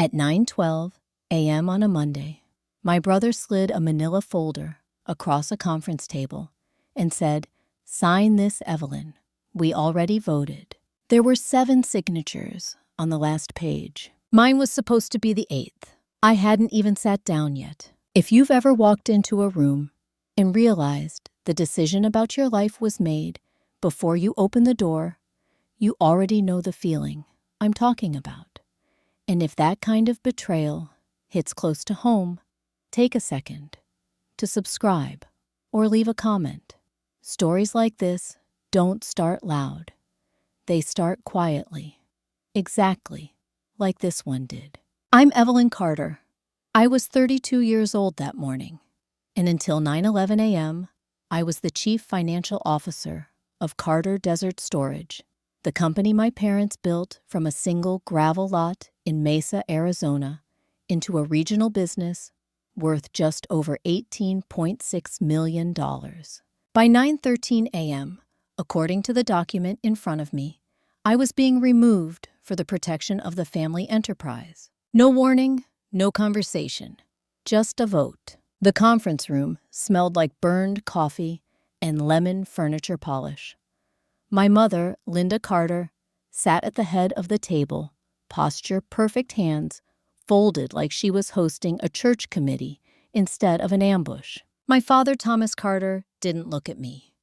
At 9:12 a.m. on a Monday, my brother slid a manila folder across a conference table and said, "Sign this, Evelyn. We already voted." There were 7 signatures on the last page. Mine was supposed to be the 8th. I hadn't even sat down yet. If you've ever walked into a room and realized the decision about your life was made before you open the door, you already know the feeling I'm talking about. And if that kind of betrayal hits close to home, take a second to subscribe or leave a comment. Stories like this don't start loud. They start quietly, exactly like this one did. I'm Evelyn Carter. I was 32 years old that morning, and until 9:11 a.m., I was the chief financial officer of Carter Desert Storage, the company my parents built from a single gravel lot in Mesa, Arizona, into a regional business worth just over $18.6 million. By 9:13 a.m., according to the document in front of me, I was being removed for the protection of the family enterprise. No warning, no conversation, just a vote. The conference room smelled like burned coffee and lemon furniture polish. My mother, Linda Carter, sat at the head of the table, posture perfect, hands folded like she was hosting a church committee instead of an ambush. My father, Thomas Carter, didn't look at me.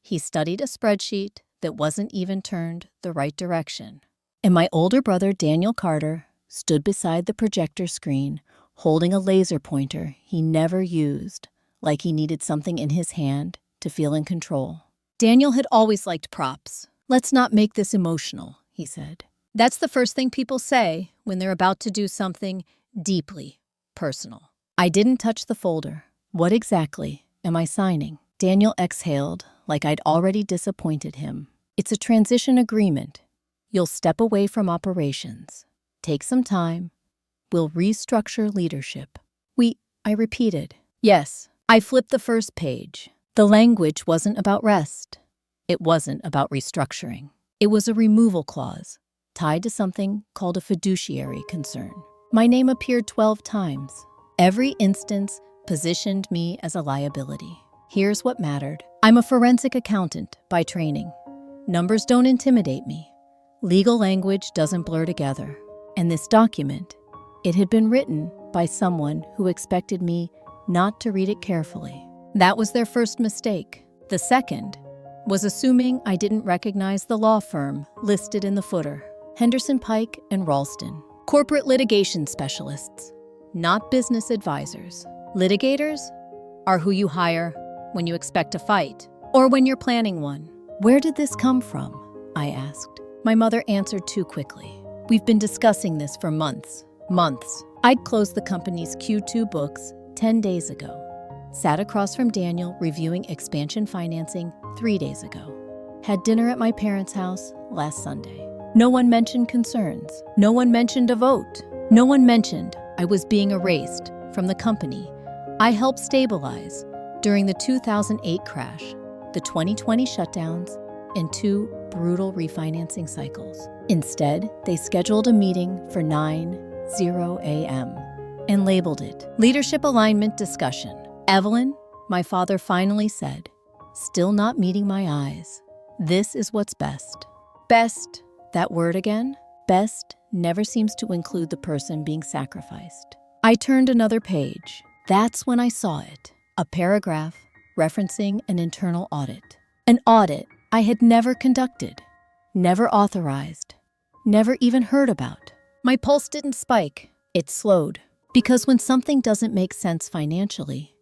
He studied a spreadsheet that wasn't even turned the right direction. And my older brother, Daniel Carter, stood beside the projector screen, holding a laser pointer he never used, like he needed something in his hand to feel in control. Daniel had always liked props. "Let's not make this emotional," he said. "That's the first thing people say when they're about to do something deeply personal." I didn't touch the folder. What exactly am I signing? Daniel exhaled like I'd already disappointed him. "It's a transition agreement. You'll step away from operations. Take some time. We'll restructure leadership." I repeated. "Yes." I flipped the first page. The language wasn't about rest. It wasn't about restructuring. It was a removal clause tied to something called a fiduciary concern. My name appeared 12 times. Every instance positioned me as a liability. Here's what mattered. I'm a forensic accountant by training. Numbers don't intimidate me. Legal language doesn't blur together. And this document, it had been written by someone who expected me not to read it carefully. That was their first mistake. The second was assuming I didn't recognize the law firm listed in the footer. Henderson, Pike and Ralston. Corporate litigation specialists, not business advisors. Litigators are who you hire when you expect a fight or when you're planning one. "Where did this come from?" I asked. My mother answered too quickly. "We've been discussing this for months. I'd closed the company's Q2 books 10 days ago. Sat across from Daniel reviewing expansion financing 3 days ago. Had dinner at my parents' house last Sunday. No one mentioned concerns. No one mentioned a vote. No one mentioned I was being erased from the company I helped stabilize during the 2008 crash, the 2020 shutdowns, and 2 brutal refinancing cycles. Instead, they scheduled a meeting for 9:00 a.m. and labeled it Leadership Alignment Discussion. "Evelyn," my father finally said, still not meeting my eyes, "this is what's best." Best, that word again? Best never seems to include the person being sacrificed. I turned another page. That's when I saw it. A paragraph referencing an internal audit. An audit I had never conducted, never authorized, never even heard about. My pulse didn't spike. It slowed. Because when something doesn't make sense financially,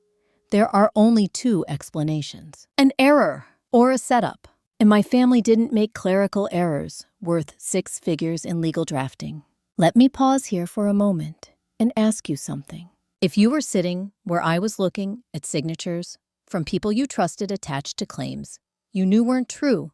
there are only 2 explanations. An error or a setup. And my family didn't make clerical errors worth 6 figures in legal drafting. Let me pause here for a moment and ask you something. If you were sitting where I was looking at signatures from people you trusted attached to claims you knew weren't true,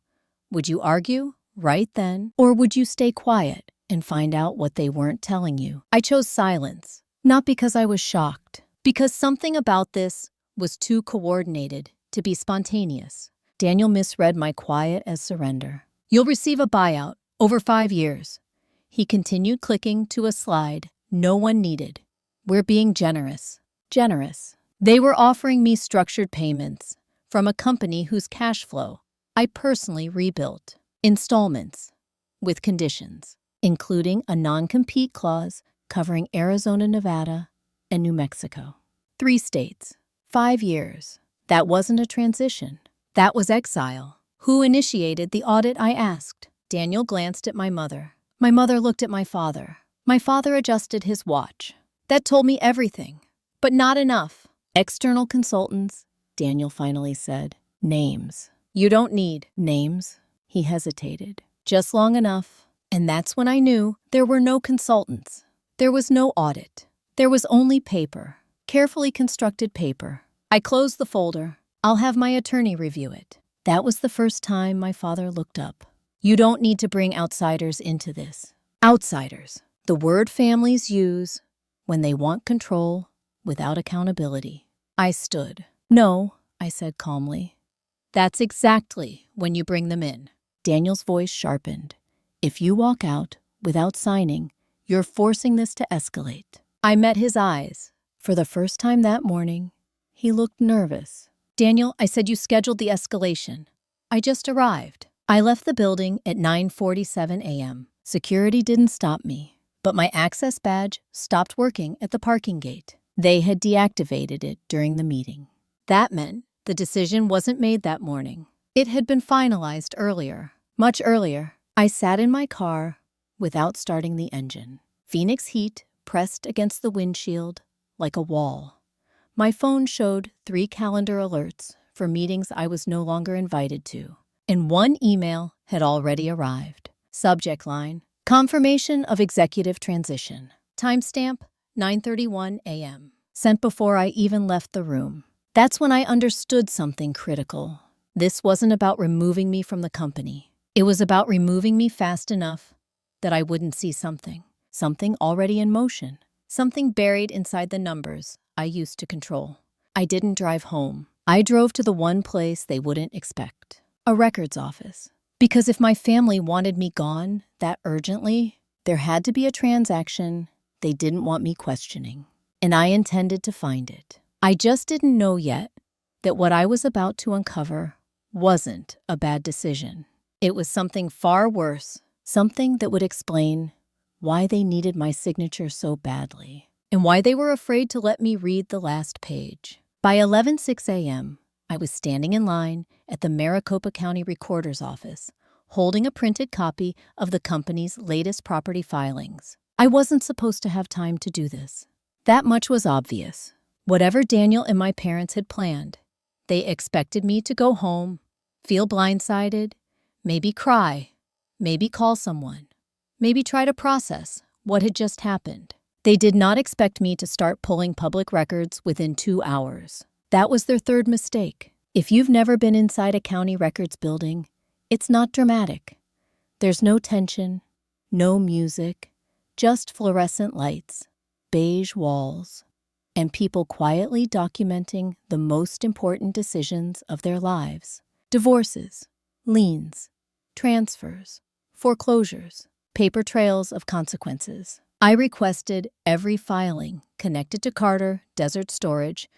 would you argue right then? Or would you stay quiet and find out what they weren't telling you? I chose silence, not because I was shocked, because something about this was too coordinated to be spontaneous. Daniel misread my quiet as surrender. "You'll receive a buyout over 5 years." He continued, clicking to a slide No one needed. We're being generous. Generous. They were offering me structured payments from a company whose cash flow I personally rebuilt. Installments. With conditions, including a non-compete clause covering Arizona, Nevada, and New Mexico. 3 states. 5 years. That wasn't a transition. That was exile. Who initiated the audit, I asked. Daniel glanced at my mother. My mother looked at my father. My father adjusted his watch. That told me everything, but not enough. External consultants, Daniel finally said. Names. You don't need names. He hesitated. Just long enough. And that's when I knew there were no consultants. There was no audit. There was only paper. Carefully constructed paper. I closed the folder. I'll have my attorney review it. That was the first time my father looked up. You don't need to bring outsiders into this. Outsiders. The word families use when they want control without accountability. I stood. No, I said calmly. That's exactly when you bring them in. Daniel's voice sharpened. If you walk out without signing, you're forcing this to escalate. I met his eyes. For the first time that morning, he looked nervous. Daniel, I said you scheduled the escalation. I just arrived. I left the building at 9:47 a.m. Security didn't stop me, but my access badge stopped working at the parking gate. They had deactivated it during the meeting. That meant the decision wasn't made that morning. It had been finalized earlier, much earlier. I sat in my car without starting the engine. Phoenix heat pressed against the windshield like a wall. My phone showed 3 calendar alerts for meetings I was no longer invited to, and 1 email had already arrived. Subject line, confirmation of executive transition. Timestamp, 9:31 a.m. Sent before I even left the room. That's when I understood something critical. This wasn't about removing me from the company. It was about removing me fast enough that I wouldn't see something already in motion, something buried inside the numbers I used to control. I didn't drive home. I drove to the one place they wouldn't expect, a records office. Because if my family wanted me gone that urgently, there had to be a transaction they didn't want me questioning, and I intended to find it. I just didn't know yet that what I was about to uncover wasn't a bad decision. It was something far worse, something that would explain why they needed my signature so badly, and why they were afraid to let me read the last page. By 11:06 a.m., I was standing in line at the Maricopa County Recorder's office, holding a printed copy of the company's latest property filings. I wasn't supposed to have time to do this. That much was obvious. Whatever Daniel and my parents had planned, they expected me to go home, feel blindsided, maybe cry, maybe call someone, maybe try to process what had just happened. They did not expect me to start pulling public records within 2 hours. That was their third mistake. If you've never been inside a county records building, it's not dramatic. There's no tension, no music, just fluorescent lights, beige walls, and people quietly documenting the most important decisions of their lives. Divorces, liens, transfers, foreclosures, paper trails of consequences. I requested every filing connected to Carter Desert Storage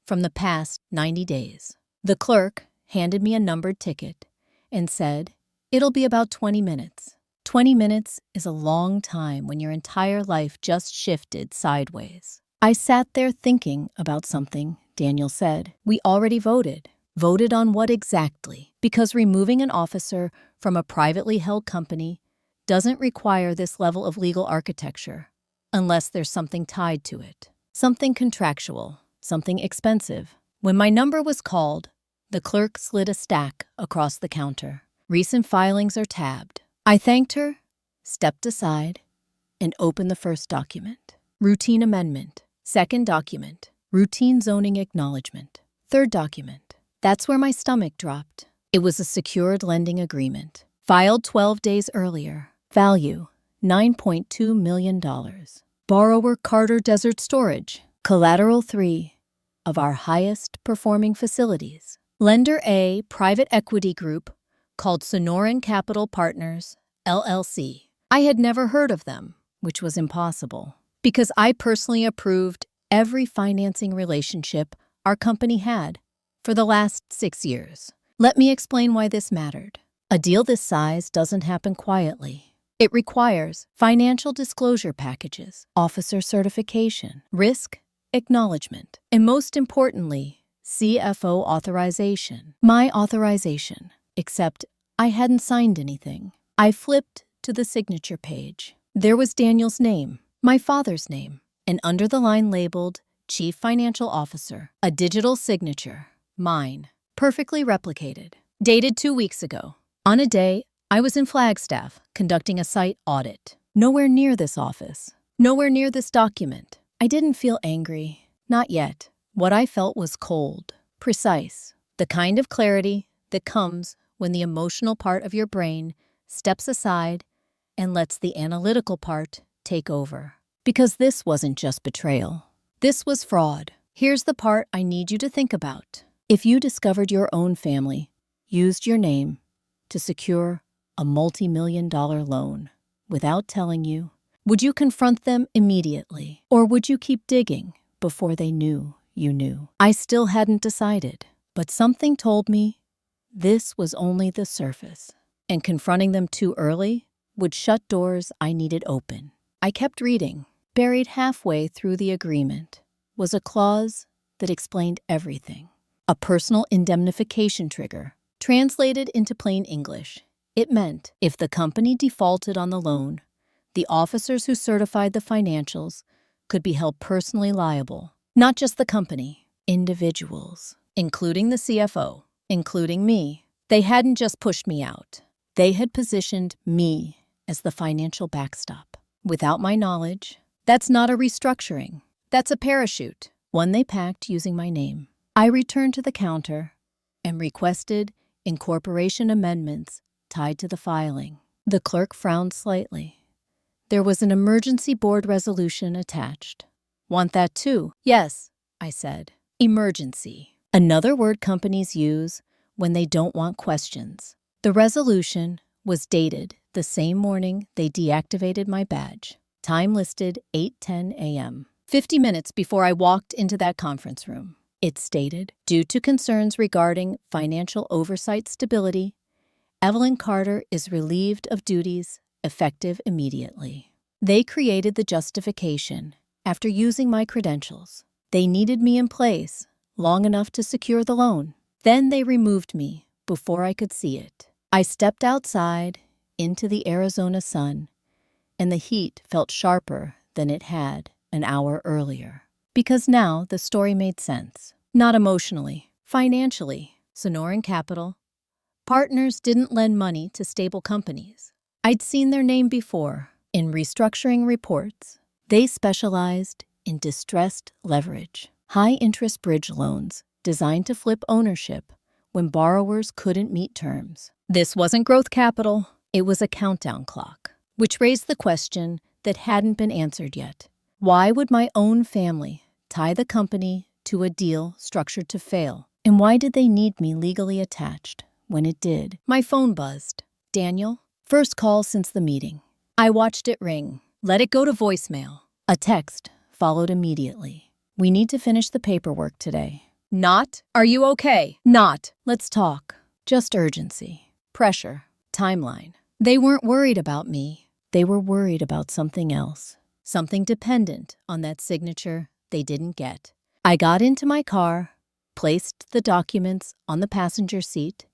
from the past 90 days. The clerk handed me a numbered ticket and said, "It'll be about 20 minutes. 20 minutes is a long time when your entire life just shifted sideways." I sat there thinking about something Daniel said. We already voted. Voted on what exactly? Because removing an officer from a privately held company doesn't require this level of legal architecture unless there's something tied to it. Something contractual, something expensive. When my number was called, the clerk slid a stack across the counter. Recent filings are tabbed. I thanked her, stepped aside, and opened the first document. Routine amendment. Second document. Routine zoning acknowledgement. Third document. That's where my stomach dropped. It was a secured lending agreement. Filed 12 days earlier. Value, $9.2 million. Borrower Carter Desert Storage. Collateral 3 of our highest performing facilities. Lender A, private equity group called Sonoran Capital Partners, LLC. I had never heard of them, which was impossible. Because I personally approved every financing relationship our company had for the last 6 years. Let me explain why this mattered. A deal this size doesn't happen quietly. It requires financial disclosure packages, officer certification, risk acknowledgement, and most importantly, CFO authorization. My authorization, except I hadn't signed anything. I flipped to the signature page. There was Daniel's name, my father's name, and under the line labeled Chief Financial Officer, a digital signature, mine, perfectly replicated, dated 2 weeks ago. On a day, I was in Flagstaff conducting a site audit. Nowhere near this office, nowhere near this document. I didn't feel angry, not yet. What I felt was cold, precise, the kind of clarity that comes when the emotional part of your brain steps aside and lets the analytical part take over. Because this wasn't just betrayal. This was fraud. Here's the part I need you to think about. If you discovered your own family used your name to secure a multi-million-dollar loan without telling you, would you confront them immediately? Or would you keep digging before they knew you knew? I still hadn't decided, but something told me this was only the surface, and confronting them too early would shut doors I needed open. I kept reading. Buried halfway through the agreement was a clause that explained everything. A personal indemnification trigger. Translated into plain English, it meant if the company defaulted on the loan, the officers who certified the financials could be held personally liable. Not just the company, individuals, including the CFO, including me. They hadn't just pushed me out. They had positioned me as the financial backstop. Without my knowledge, that's not a restructuring. That's a parachute, one they packed using my name. I returned to the counter and requested incorporation amendments tied to the filing. The clerk frowned slightly. There was an emergency board resolution attached. Want that too? Yes, I said. Emergency. Another word companies use when they don't want questions. The resolution was dated the same morning they deactivated my badge. Time listed 8:10 a.m. 50 minutes before I walked into that conference room. It stated, due to concerns regarding financial oversight stability, Evelyn Carter is relieved of duties effective immediately. They created the justification after using my credentials. They needed me in place long enough to secure the loan. Then they removed me before I could see it. I stepped outside into the Arizona sun, and the heat felt sharper than it had an hour earlier. Because now the story made sense. Not emotionally, financially. Sonoran Capital partners didn't lend money to stable companies. I'd seen their name before in restructuring reports. They specialized in distressed leverage, high-interest bridge loans designed to flip ownership when borrowers couldn't meet terms. This wasn't growth capital, it was a countdown clock, which raised the question that hadn't been answered yet. Why would my own family tie the company to a deal structured to fail? And why did they need me legally attached when it did? My phone buzzed. Daniel, first call since the meeting. I watched it ring, let it go to voicemail. A text followed immediately. We need to finish the paperwork today. Not, are you okay? Not, let's talk. Just urgency, pressure, timeline. They weren't worried about me. They were worried about something else. Something dependent on that signature they didn't get. I got into my car, placed the documents on the passenger seat,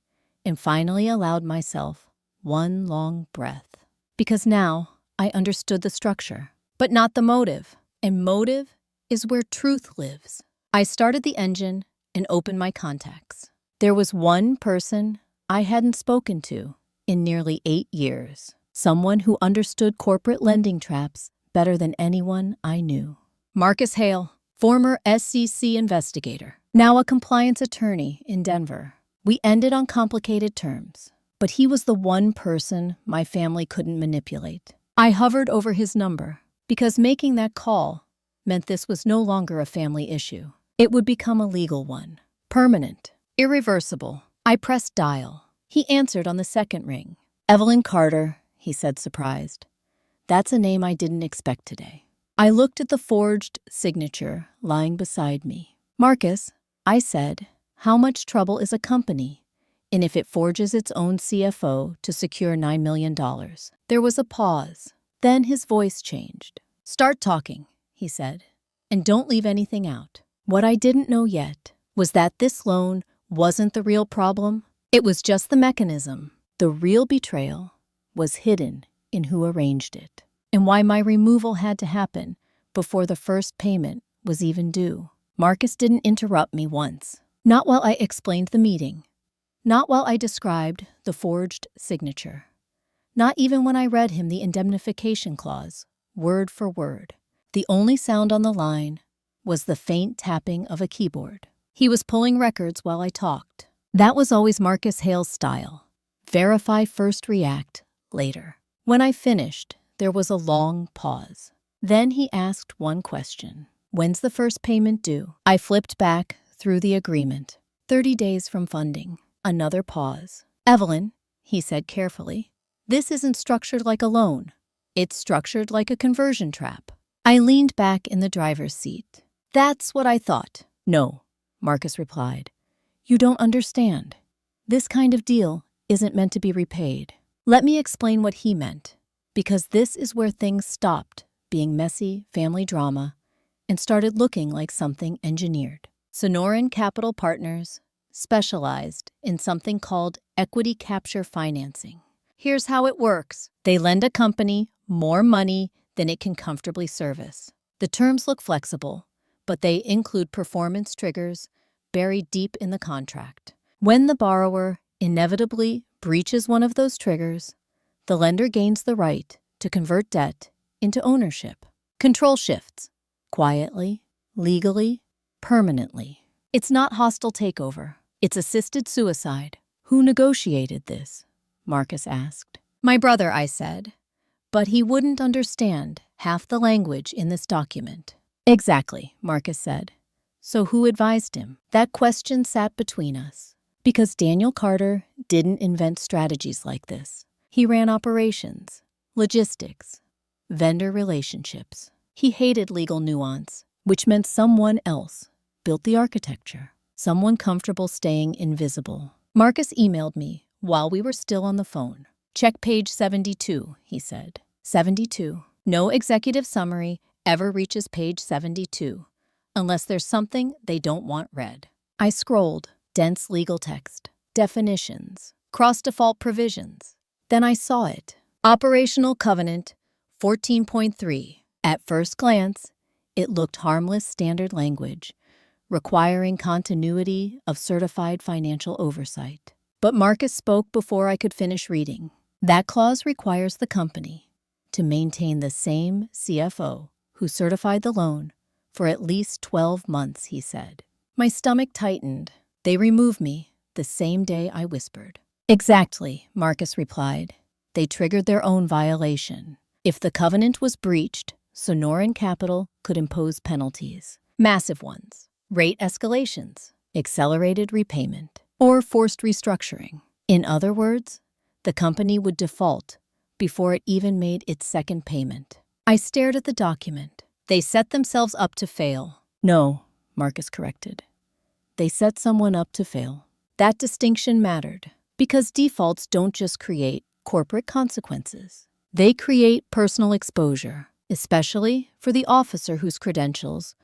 and finally allowed myself one long breath. Because now I understood the structure, but not the motive. And motive is where truth lives. I started the engine and opened my contacts. There was one person I hadn't spoken to in nearly 8 years. Someone who understood corporate lending traps better than anyone I knew. Marcus Hale, former SEC investigator, now a compliance attorney in Denver. We ended on complicated terms, but he was the one person my family couldn't manipulate. I hovered over his number because making that call meant this was no longer a family issue. It would become a legal one. Permanent. Irreversible. I pressed dial. He answered on the second ring. Evelyn Carter, he said, surprised. That's a name I didn't expect today. I looked at the forged signature lying beside me. Marcus, I said, how much trouble is a company and if it forges its own CFO to secure $9 million? There was a pause. Then his voice changed. Start talking, he said, and don't leave anything out. What I didn't know yet was that this loan wasn't the real problem. It was just the mechanism. The real betrayal was hidden in who arranged it, and why my removal had to happen before the first payment was even due. Marcus didn't interrupt me once. Not while I explained the meeting. Not while I described the forged signature. Not even when I read him the indemnification clause, word for word. The only sound on the line was the faint tapping of a keyboard. He was pulling records while I talked. That was always Marcus Hale's style. Verify first, react later. When I finished, there was a long pause. Then he asked one question. When's the first payment due? I flipped back through the agreement. 30 days from funding. Another pause. Evelyn, he said carefully, this isn't structured like a loan. It's structured like a conversion trap. I leaned back in the driver's seat. That's what I thought. No, Marcus replied. You don't understand. This kind of deal isn't meant to be repaid. Let me explain what he meant, because this is where things stopped being messy family drama and started looking like something engineered. Sonoran Capital Partners specialized in something called equity capture financing. Here's how it works. They lend a company more money than it can comfortably service. The terms look flexible, but they include performance triggers buried deep in the contract. When the borrower inevitably breaches one of those triggers, the lender gains the right to convert debt into ownership. Control shifts, quietly, legally, permanently. It's not hostile takeover. It's assisted suicide. Who negotiated this? Marcus asked. My brother, I said. But he wouldn't understand half the language in this document. Exactly, Marcus said. So who advised him? That question sat between us. Because Daniel Carter didn't invent strategies like this. He ran operations, logistics, vendor relationships. He hated legal nuance, which meant someone else built the architecture. Someone comfortable staying invisible. Marcus emailed me while we were still on the phone. Check page 72, he said. 72. No executive summary ever reaches page 72, unless there's something they don't want read. I scrolled. Dense legal text. Definitions. Cross-default provisions. Then I saw it. Operational Covenant 14.3. At first glance, it looked harmless standard language, requiring continuity of certified financial oversight. But Marcus spoke before I could finish reading. That clause requires the company to maintain the same CFO who certified the loan for at least 12 months, he said. My stomach tightened. They removed me the same day I whispered. Exactly, Marcus replied. They triggered their own violation. If the covenant was breached, Sonoran Capital could impose penalties. Massive ones. Rate escalations, accelerated repayment, or forced restructuring. In other words, the company would default before it even made its second payment. I stared at the document. They set themselves up to fail. No, Marcus corrected. They set someone up to fail. That distinction mattered, because defaults don't just create corporate consequences. They create personal exposure, especially for the officer whose credentials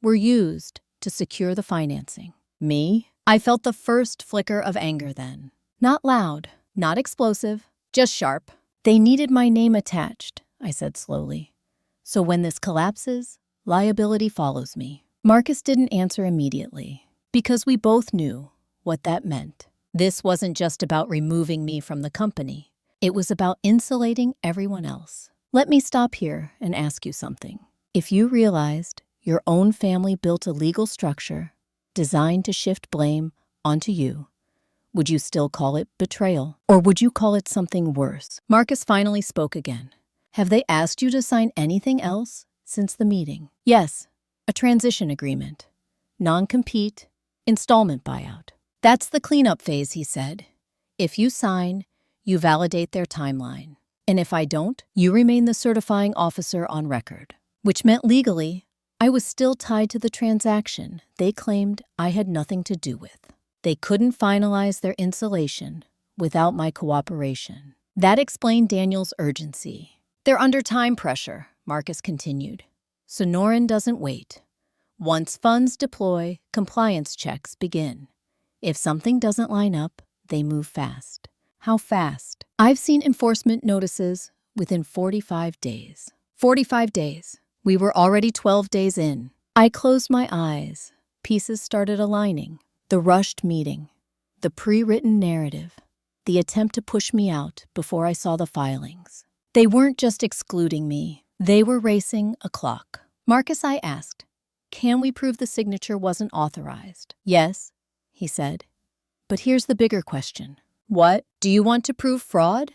were used to secure the financing. Me? I felt the first flicker of anger then. Not loud, not explosive, just sharp. They needed my name attached, I said slowly. So when this collapses, liability follows me. Marcus didn't answer immediately, because we both knew what that meant. This wasn't just about removing me from the company. It was about insulating everyone else. Let me stop here and ask you something. If you realized your own family built a legal structure designed to shift blame onto you, would you still call it betrayal? Or would you call it something worse? Marcus finally spoke again. Have they asked you to sign anything else since the meeting? Yes, a transition agreement, non-compete, installment buyout. That's the cleanup phase, he said. If you sign, you validate their timeline. And if I don't, you remain the certifying officer on record. which meant legally, I was still tied to the transaction they claimed I had nothing to do with. They couldn't finalize their insulation without my cooperation. That explained Daniel's urgency. They're under time pressure, Marcus continued. Sonoran doesn't wait. Once funds deploy, compliance checks begin. If something doesn't line up, they move fast. How fast? I've seen enforcement notices within 45 days. 45 days. We were already 12 days in. I closed my eyes. Pieces started aligning. The rushed meeting. The pre-written narrative. The attempt to push me out before I saw the filings. They weren't just excluding me. They were racing a clock. Marcus, I asked, can we prove the signature wasn't authorized? Yes, he said. But here's the bigger question. What? Do you want to prove fraud?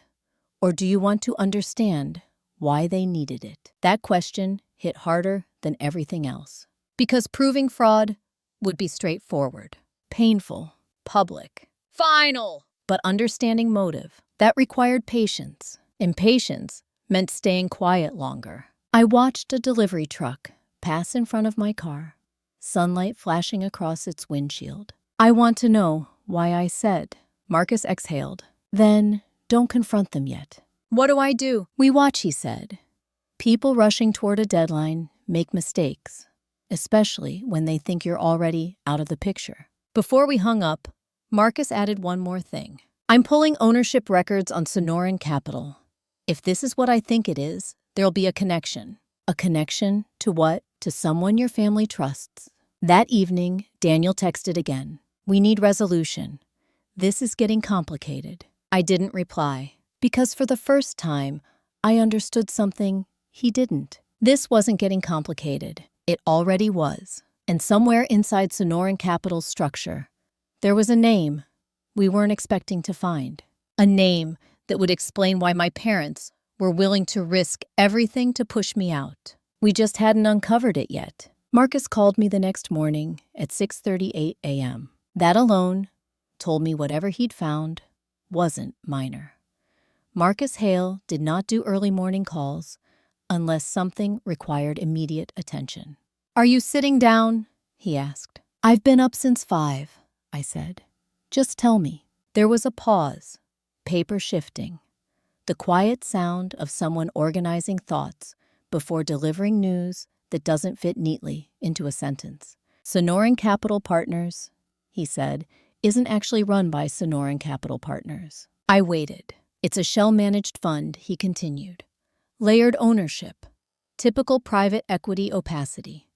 Or do you want to understand why they needed it? That question hit harder than everything else. Because proving fraud would be straightforward, painful, public, final. But understanding motive, that required patience. Impatience meant staying quiet longer. I watched a delivery truck pass in front of my car, sunlight flashing across its windshield. I want to know why I said. Marcus exhaled. Then, don't confront them yet. What do I do? We watch, he said. People rushing toward a deadline make mistakes, especially when they think you're already out of the picture. Before we hung up, Marcus added one more thing. I'm pulling ownership records on Sonoran Capital. If this is what I think it is, there'll be a connection. A connection to what? To someone your family trusts. That evening, Daniel texted again. We need resolution. This is getting complicated. I didn't reply, because for the first time, I understood something he didn't. This wasn't getting complicated. It already was. And somewhere inside Sonoran Capital's structure, there was a name we weren't expecting to find. A name that would explain why my parents were willing to risk everything to push me out. We just hadn't uncovered it yet. Marcus called me the next morning at 6:38 a.m. That alone told me whatever he'd found wasn't minor. Marcus Hale did not do early morning calls unless something required immediate attention. Are you sitting down? He asked. I've been up since 5, I said. Just tell me. There was a pause, paper shifting, the quiet sound of someone organizing thoughts before delivering news that doesn't fit neatly into a sentence. Sonoran Capital Partners, he said, isn't actually run by Sonoran Capital Partners. I waited. It's a shell-managed fund, he continued. Layered ownership. Typical private equity opacity.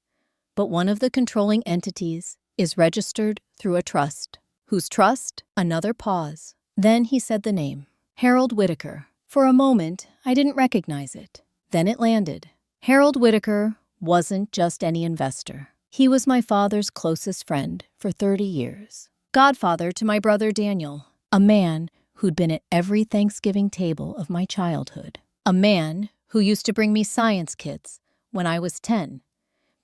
But one of the controlling entities is registered through a trust. Whose trust? Another pause. Then he said the name. Harold Whitaker. For a moment, I didn't recognize it. Then it landed. Harold Whitaker wasn't just any investor. He was my father's closest friend for 30 years. Godfather to my brother Daniel. A man who'd been at every Thanksgiving table of my childhood. A man who used to bring me science kits when I was 10.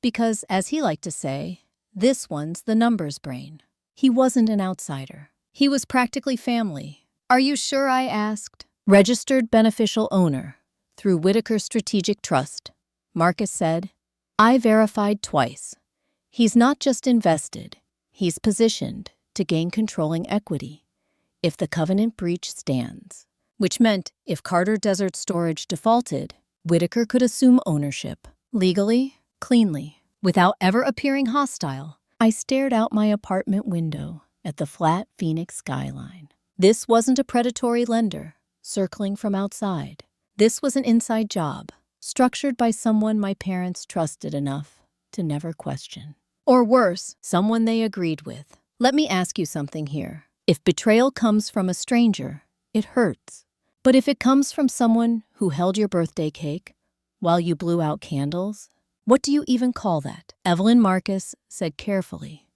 Because, as he liked to say, this one's the numbers brain. He wasn't an outsider. He was practically family. Are you sure? I asked. Registered beneficial owner through Whitaker Strategic Trust. Marcus said, I verified twice. He's not just invested, he's positioned to gain controlling equity if the covenant breach stands. Which meant if Carter Desert Storage defaulted, Whitaker could assume ownership, legally, cleanly, without ever appearing hostile. I stared out my apartment window at the flat Phoenix skyline. This wasn't a predatory lender circling from outside. This was an inside job, structured by someone my parents trusted enough to never question. Or worse, someone they agreed with. Let me ask you something here. If betrayal comes from a stranger, it hurts. But if it comes from someone who held your birthday cake while you blew out candles, what do you even call that? Evelyn Marcus said carefully.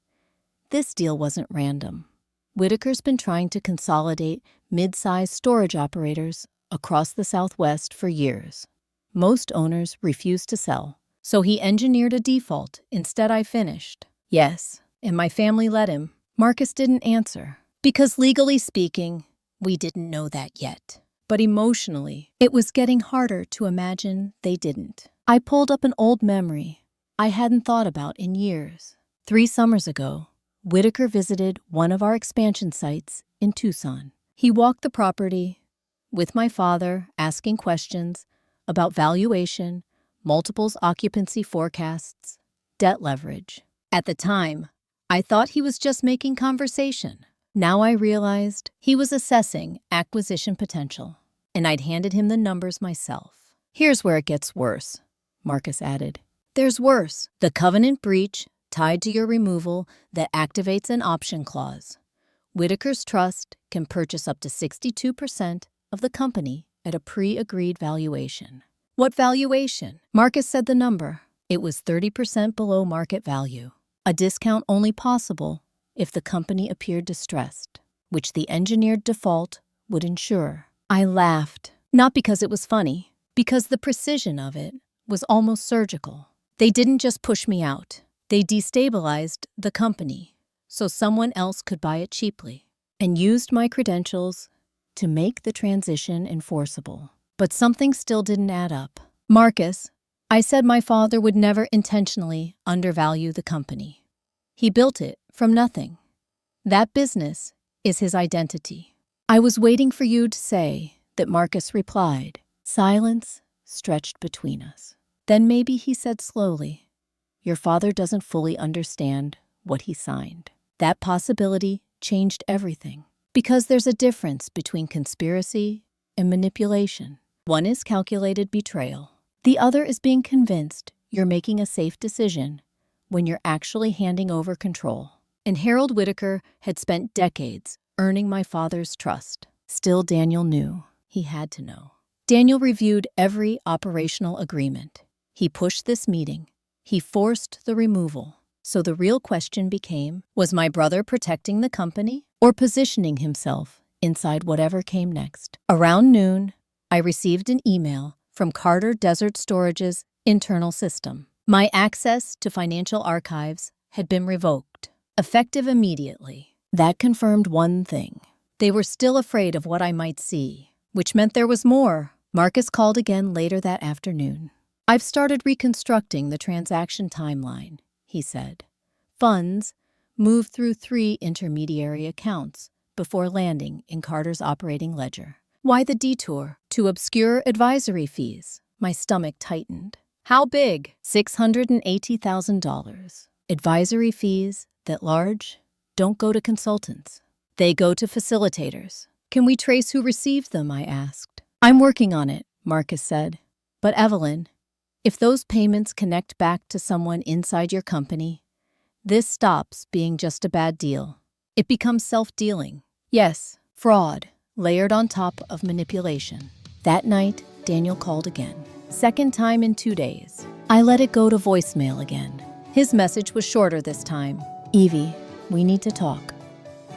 This deal wasn't random. Whitaker's been trying to consolidate mid-sized storage operators across the Southwest for years. Most owners refused to sell, so he engineered a default. Instead, I finished. Yes, and my family let him. Marcus didn't answer. Because legally speaking, we didn't know that yet. But emotionally, it was getting harder to imagine they didn't. I pulled up an old memory I hadn't thought about in years. 3 summers ago, Whitaker visited one of our expansion sites in Tucson. He walked the property with my father, asking questions about valuation, multiples occupancy forecasts, debt leverage. At the time, I thought he was just making conversation. Now I realized he was assessing acquisition potential, and I'd handed him the numbers myself. Here's where it gets worse, Marcus added. There's worse. The covenant breach tied to your removal that activates an option clause. Whitaker's trust can purchase up to 62% of the company at a pre-agreed valuation. What valuation? Marcus said the number. It was 30% below market value. A discount only possible if the company appeared distressed, which the engineered default would ensure. I laughed, not because it was funny, because the precision of it was almost surgical. They didn't just push me out. They destabilized the company so someone else could buy it cheaply, and used my credentials to make the transition enforceable. But something still didn't add up. Marcus, I said my father would never intentionally undervalue the company. He built it from nothing. That business is his identity. I was waiting for you to say that, Marcus replied. Silence stretched between us. Then maybe he said slowly, your father doesn't fully understand what he signed. That possibility changed everything. Because there's a difference between conspiracy and manipulation. One is calculated betrayal. The other is being convinced you're making a safe decision when you're actually handing over control. And Harold Whitaker had spent decades earning my father's trust. Still, Daniel knew. He had to know. Daniel reviewed every operational agreement. He pushed this meeting. He forced the removal. So the real question became, was my brother protecting the company or positioning himself inside whatever came next? Around noon, I received an email from Carter Desert Storage's internal system. My access to financial archives had been revoked, effective immediately. That confirmed one thing. They were still afraid of what I might see, which meant there was more. Marcus called again later that afternoon. I've started reconstructing the transaction timeline, he said. Funds moved through 3 intermediary accounts before landing in Carter's operating ledger. Why the detour? To obscure advisory fees. My stomach tightened. How big? $680,000. Advisory fees that large don't go to consultants. They go to facilitators. Can we trace who received them? I asked. I'm working on it, Marcus said. But Evelyn, if those payments connect back to someone inside your company, this stops being just a bad deal. It becomes self-dealing. Yes, fraud, layered on top of manipulation. That night, Daniel called again. Second time in 2 days. I let it go to voicemail again. His message was shorter this time. Evie, we need to talk.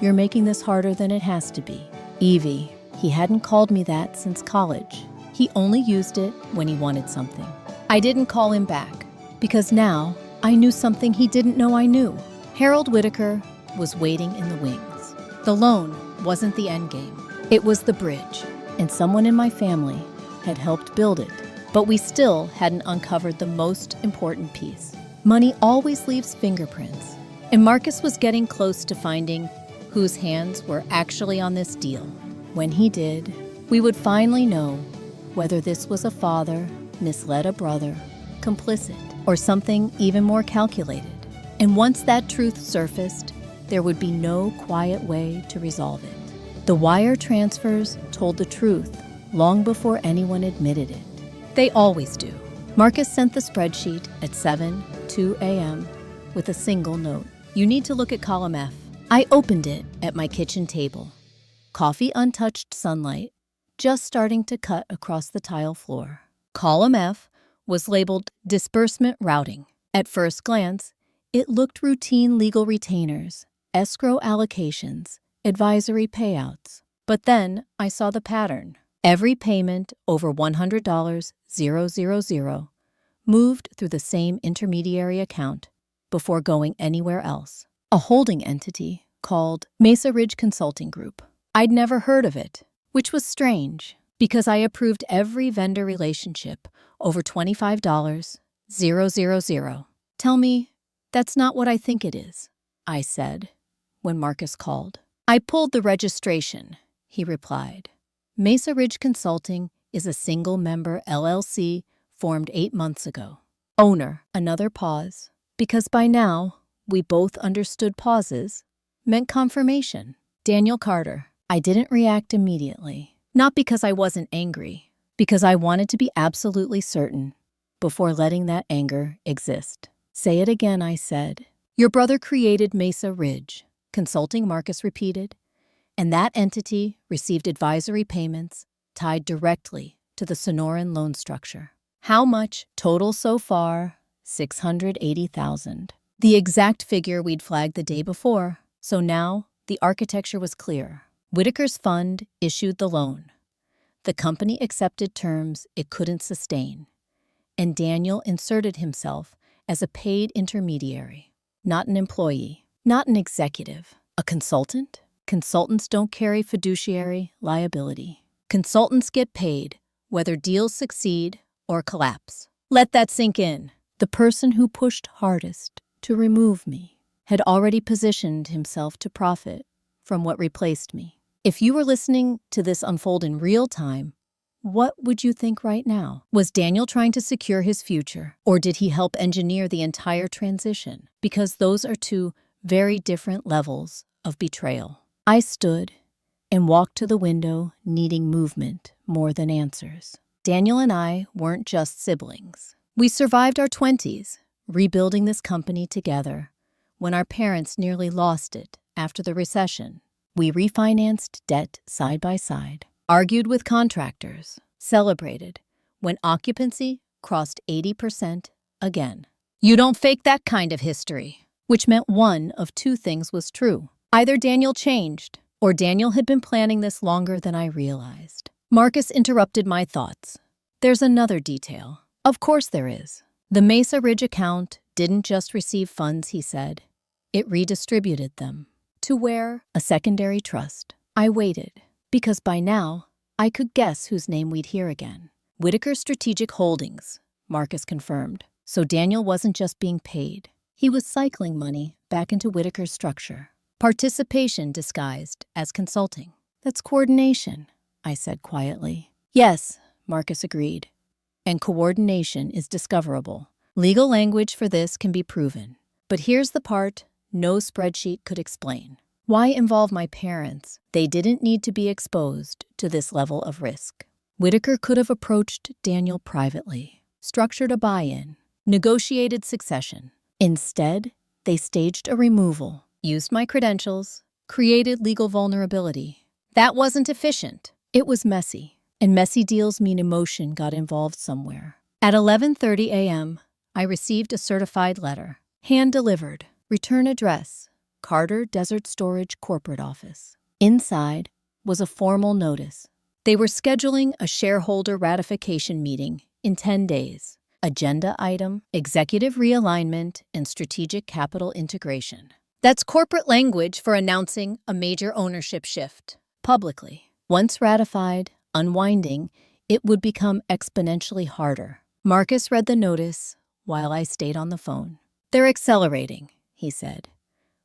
You're making this harder than it has to be. Evie, he hadn't called me that since college. He only used it when he wanted something. I didn't call him back, because now I knew something he didn't know I knew. Harold Whitaker was waiting in the wings. The loan wasn't the end game. It was the bridge, and someone in my family had helped build it. But we still hadn't uncovered the most important piece. Money always leaves fingerprints, and Marcus was getting close to finding whose hands were actually on this deal. When he did, we would finally know whether this was a father misled a brother, complicit, or something even more calculated. And once that truth surfaced, there would be no quiet way to resolve it. The wire transfers told the truth long before anyone admitted it. They always do. Marcus sent the spreadsheet at 7:02 a.m. with a single note. You need to look at column F. I opened it at my kitchen table. Coffee untouched sunlight, just starting to cut across the tile floor. Column F was labeled disbursement routing. At first glance, it looked routine legal retainers, escrow allocations, advisory payouts. But then I saw the pattern. Every payment over $100,000 moved through the same intermediary account before going anywhere else. A holding entity called Mesa Ridge Consulting Group. I'd never heard of it, which was strange. Because I approved every vendor relationship over $25,000. Tell me, that's not what I think it is, I said, when Marcus called. I pulled the registration, he replied. Mesa Ridge Consulting is a single-member LLC formed 8 months ago. Owner, another pause, because by now we both understood pauses meant confirmation. Daniel Carter. I didn't react immediately, not because I wasn't angry, because I wanted to be absolutely certain before letting that anger exist. Say it again, I said. Your brother created Mesa Ridge Consulting, Marcus repeated, and that entity received advisory payments tied directly to the Sonoran loan structure. How much total so far? $680,000. The exact figure we'd flagged the day before, so now the architecture was clear. Whitaker's fund issued the loan. The company accepted terms it couldn't sustain, and Daniel inserted himself as a paid intermediary, not an employee, not an executive, a consultant. Consultants don't carry fiduciary liability. Consultants get paid whether deals succeed or collapse. Let that sink in. The person who pushed hardest to remove me had already positioned himself to profit from what replaced me. If you were listening to this unfold in real time, what would you think right now? Was Daniel trying to secure his future, or did he help engineer the entire transition? Because those are two very different levels of betrayal. I stood and walked to the window, needing movement more than answers. Daniel and I weren't just siblings. We survived our 20s, rebuilding this company together, when our parents nearly lost it after the recession. We refinanced debt side by side, argued with contractors, celebrated when occupancy crossed 80% again. You don't fake that kind of history, which meant one of two things was true. Either Daniel changed, or Daniel had been planning this longer than I realized. Marcus interrupted my thoughts. There's another detail. Of course there is. The Mesa Ridge account didn't just receive funds, he said. It redistributed them. To where? A secondary trust. I waited, because by now, I could guess whose name we'd hear again. Whitaker Strategic Holdings, Marcus confirmed. So Daniel wasn't just being paid. He was cycling money back into Whitaker's structure. Participation disguised as consulting. That's coordination, I said quietly. Yes, Marcus agreed. And coordination is discoverable. Legal language for this can be proven. But here's the part no spreadsheet could explain. Why involve my parents? They didn't need to be exposed to this level of risk. Whitaker could have approached Daniel privately, structured a buy-in, negotiated succession. Instead, they staged a removal, used my credentials, created legal vulnerability. That wasn't efficient. It was messy, and messy deals mean emotion got involved somewhere. At 11:30 a.m., I received a certified letter, hand-delivered, return address, Carter Desert Storage Corporate Office. Inside was a formal notice. They were scheduling a shareholder ratification meeting in 10 days. Agenda item, executive realignment and strategic capital integration. That's corporate language for announcing a major ownership shift, publicly. Once ratified, unwinding, it would become exponentially harder. Marcus read the notice while I stayed on the phone. They're accelerating, he said,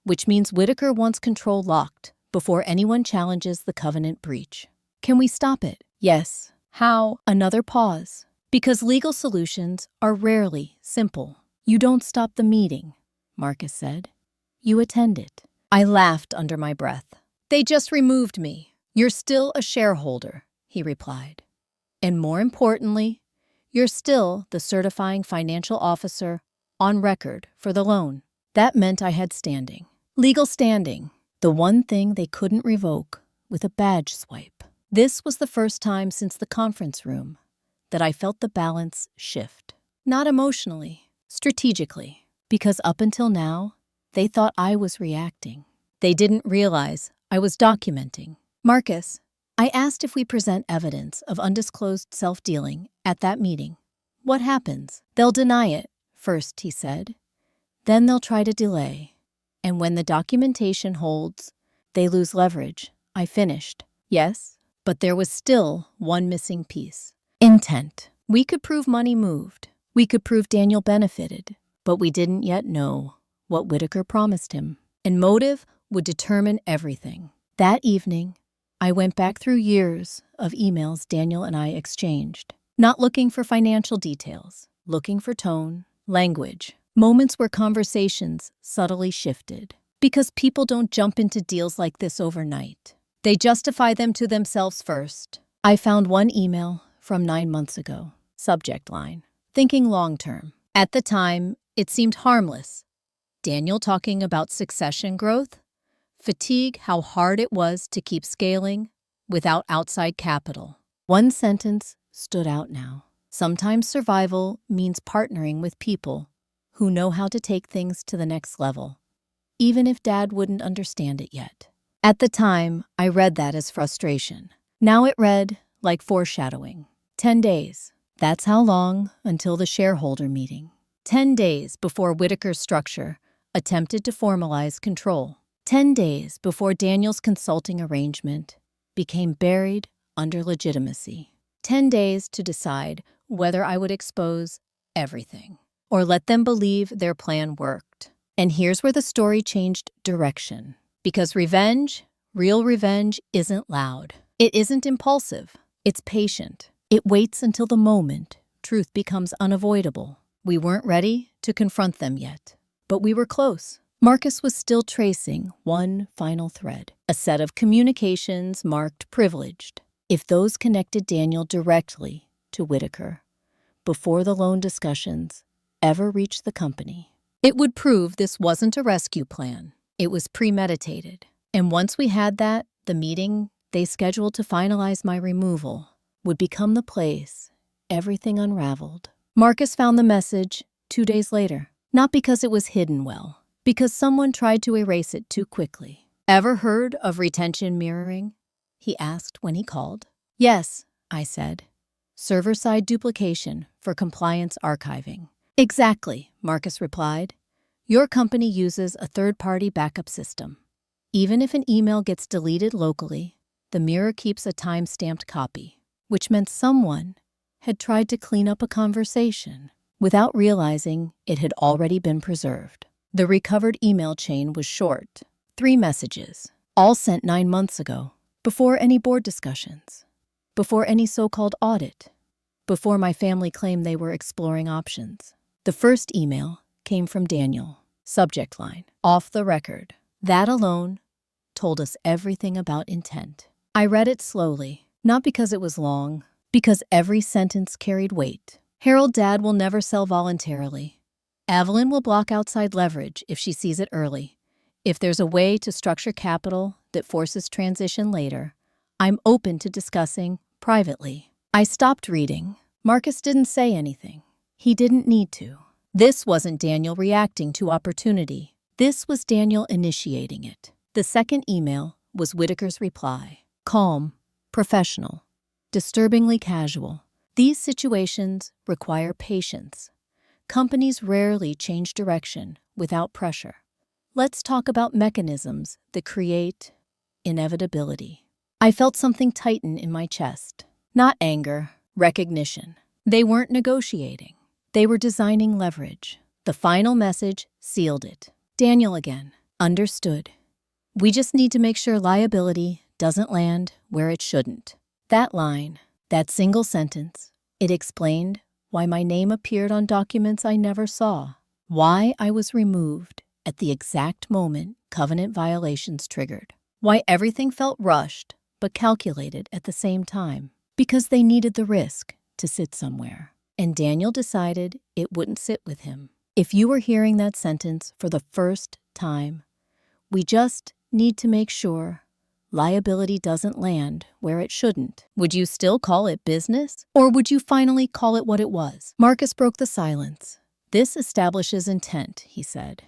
which means Whitaker wants control locked before anyone challenges the covenant breach. Can we stop it? Yes. How? Another pause. Because legal solutions are rarely simple. You don't stop the meeting, Marcus said. You attend it. I laughed under my breath. They just removed me. You're still a shareholder, he replied. And more importantly, you're still the certifying financial officer on record for the loan. That meant I had standing. Legal standing. The one thing they couldn't revoke with a badge swipe. This was the first time since the conference room that I felt the balance shift. Not emotionally, strategically. Because up until now, they thought I was reacting. They didn't realize I was documenting. Marcus, I asked if we present evidence of undisclosed self-dealing at that meeting. What happens? They'll deny it, first, he said. Then they'll try to delay. And when the documentation holds, they lose leverage. I finished. Yes? But there was still one missing piece. Intent. We could prove money moved. We could prove Daniel benefited. But we didn't yet know what Whitaker promised him. And motive would determine everything. That evening, I went back through years of emails Daniel and I exchanged. Not looking for financial details. Looking for tone, language. Moments where conversations subtly shifted. Because people don't jump into deals like this overnight. They justify them to themselves first. I found one email from 9 months ago. Subject line. Thinking long term. At the time, it seemed harmless. Daniel talking about succession growth. Fatigue how hard it was to keep scaling without outside capital. One sentence stood out now. Sometimes survival means partnering with people who know how to take things to the next level, even if Dad wouldn't understand it yet. At the time, I read that as frustration. Now it read like foreshadowing. 10 days. That's how long until the shareholder meeting. 10 days before Whitaker's structure attempted to formalize control. 10 days before Daniel's consulting arrangement became buried under legitimacy. 10 days to decide whether I would expose everything or let them believe their plan worked. And here's where the story changed direction. Because revenge, real revenge, isn't loud. It isn't impulsive. It's patient. It waits until the moment truth becomes unavoidable. We weren't ready to confront them yet, but we were close. Marcus was still tracing one final thread, a set of communications marked privileged. If those connected Daniel directly to Whitaker, before the loan discussions ever reached the company, it would prove this wasn't a rescue plan. It was premeditated. And once we had that, the meeting they scheduled to finalize my removal would become the place everything unraveled. Marcus found the message 2 days later, not because it was hidden well, because someone tried to erase it too quickly. Ever heard of retention mirroring? He asked when he called. Yes, I said. Server-side duplication for compliance archiving. Exactly, Marcus replied. Your company uses a third-party backup system. Even if an email gets deleted locally, the mirror keeps a time-stamped copy, which meant someone had tried to clean up a conversation without realizing it had already been preserved. The recovered email chain was short. 3 messages, all sent 9 months ago, before any board discussions, before any so-called audit, before my family claimed they were exploring options. The first email came from Daniel. Subject line, off the record. That alone told us everything about intent. I read it slowly, not because it was long, because every sentence carried weight. Harold Dad will never sell voluntarily. Evelyn will block outside leverage if she sees it early. If there's a way to structure capital that forces transition later, I'm open to discussing privately. I stopped reading. Marcus didn't say anything. He didn't need to. This wasn't Daniel reacting to opportunity. This was Daniel initiating it. The second email was Whitaker's reply. Calm, professional, disturbingly casual. These situations require patience. Companies rarely change direction without pressure. Let's talk about mechanisms that create inevitability. I felt something tighten in my chest. Not anger, recognition. They weren't negotiating. They were designing leverage. The final message sealed it. Daniel again. Understood. We just need to make sure liability doesn't land where it shouldn't. That line, that single sentence, it explained why my name appeared on documents I never saw, why I was removed at the exact moment covenant violations triggered, why everything felt rushed but calculated at the same time, because they needed the risk to sit somewhere. And Daniel decided it wouldn't sit with him. If you were hearing that sentence for the first time, we just need to make sure liability doesn't land where it shouldn't. Would you still call it business? Or would you finally call it what it was? Marcus broke the silence. This establishes intent, he said.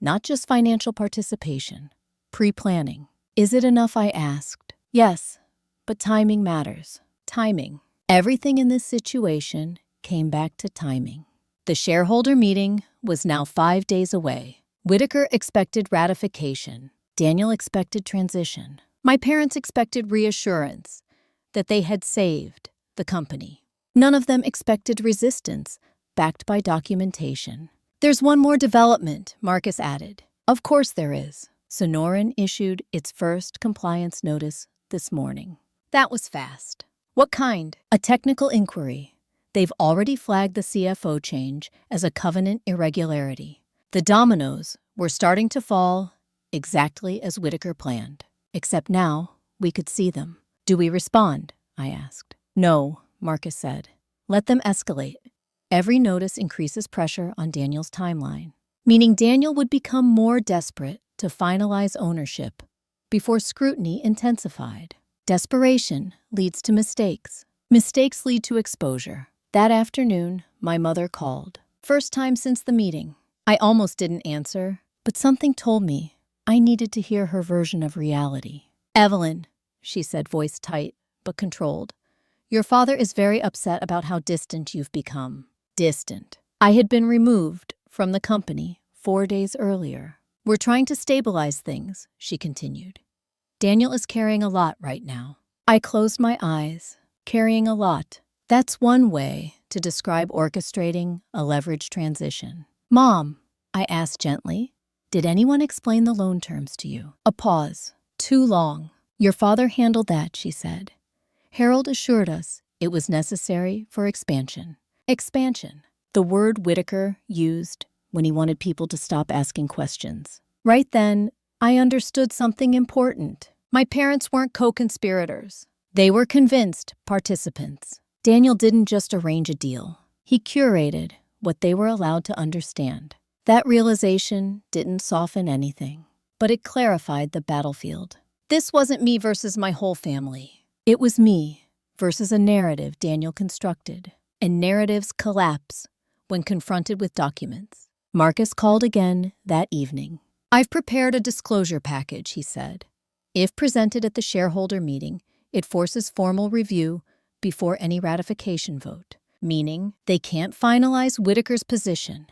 Not just financial participation. Pre-planning. Is it enough, I asked. Yes, but timing matters. Timing. Everything in this situation came back to timing. The shareholder meeting was now 5 days away. Whitaker expected ratification. Daniel expected transition. My parents expected reassurance. that they had saved the company. None of them expected resistance, backed by documentation. "There's one more development," Marcus added. "Of course there is." Sonoran issued its first compliance notice this morning. That was fast. "What kind?" "A technical inquiry. They've already flagged the CFO change as a covenant irregularity. The dominoes were starting to fall exactly as Whitaker planned. Except now, we could see them." "Do we respond?" I asked. "No," Marcus said. "Let them escalate." Every notice increases pressure on Daniel's timeline, meaning Daniel would become more desperate to finalize ownership before scrutiny intensified. Desperation leads to mistakes. Mistakes lead to exposure. That afternoon, my mother called. First time since the meeting. I almost didn't answer, but something told me I needed to hear her version of reality. "Evelyn," she said, voice tight but controlled, "your father is very upset about how distant you've become." Distant. I had been removed from the company 4 days earlier. "We're trying to stabilize things," she continued. "Daniel is carrying a lot right now." I closed my eyes. Carrying a lot. That's one way to describe orchestrating a leveraged transition. "Mom," I asked gently, "did anyone explain the loan terms to you?" A pause. Too long. "Your father handled that," she said. "Harold assured us it was necessary for expansion." Expansion. The word Whitaker used when he wanted people to stop asking questions. Right then, I understood something important. My parents weren't co-conspirators. They were convinced participants. Daniel didn't just arrange a deal. He curated what they were allowed to understand. That realization didn't soften anything, but it clarified the battlefield. This wasn't me versus my whole family. It was me versus a narrative Daniel constructed. And narratives collapse when confronted with documents. Marcus called again that evening. "I've prepared a disclosure package," he said. "If presented at the shareholder meeting, it forces formal review before any ratification vote, meaning they can't finalize Whitaker's position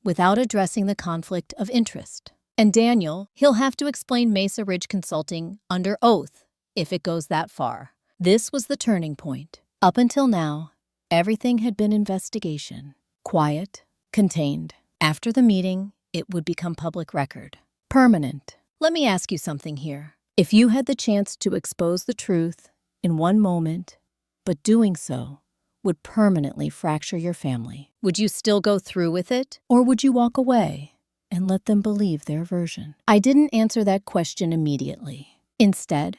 without addressing the conflict of interest. And Daniel, he'll have to explain Mesa Ridge Consulting under oath if it goes that far." This was the turning point. Up until now, everything had been investigation. Quiet, contained. After the meeting, it would become public record. Permanent. Let me ask you something here. If you had the chance to expose the truth in one moment, but doing so would permanently fracture your family, would you still go through with it? Or would you walk away and let them believe their version? I didn't answer that question immediately. Instead,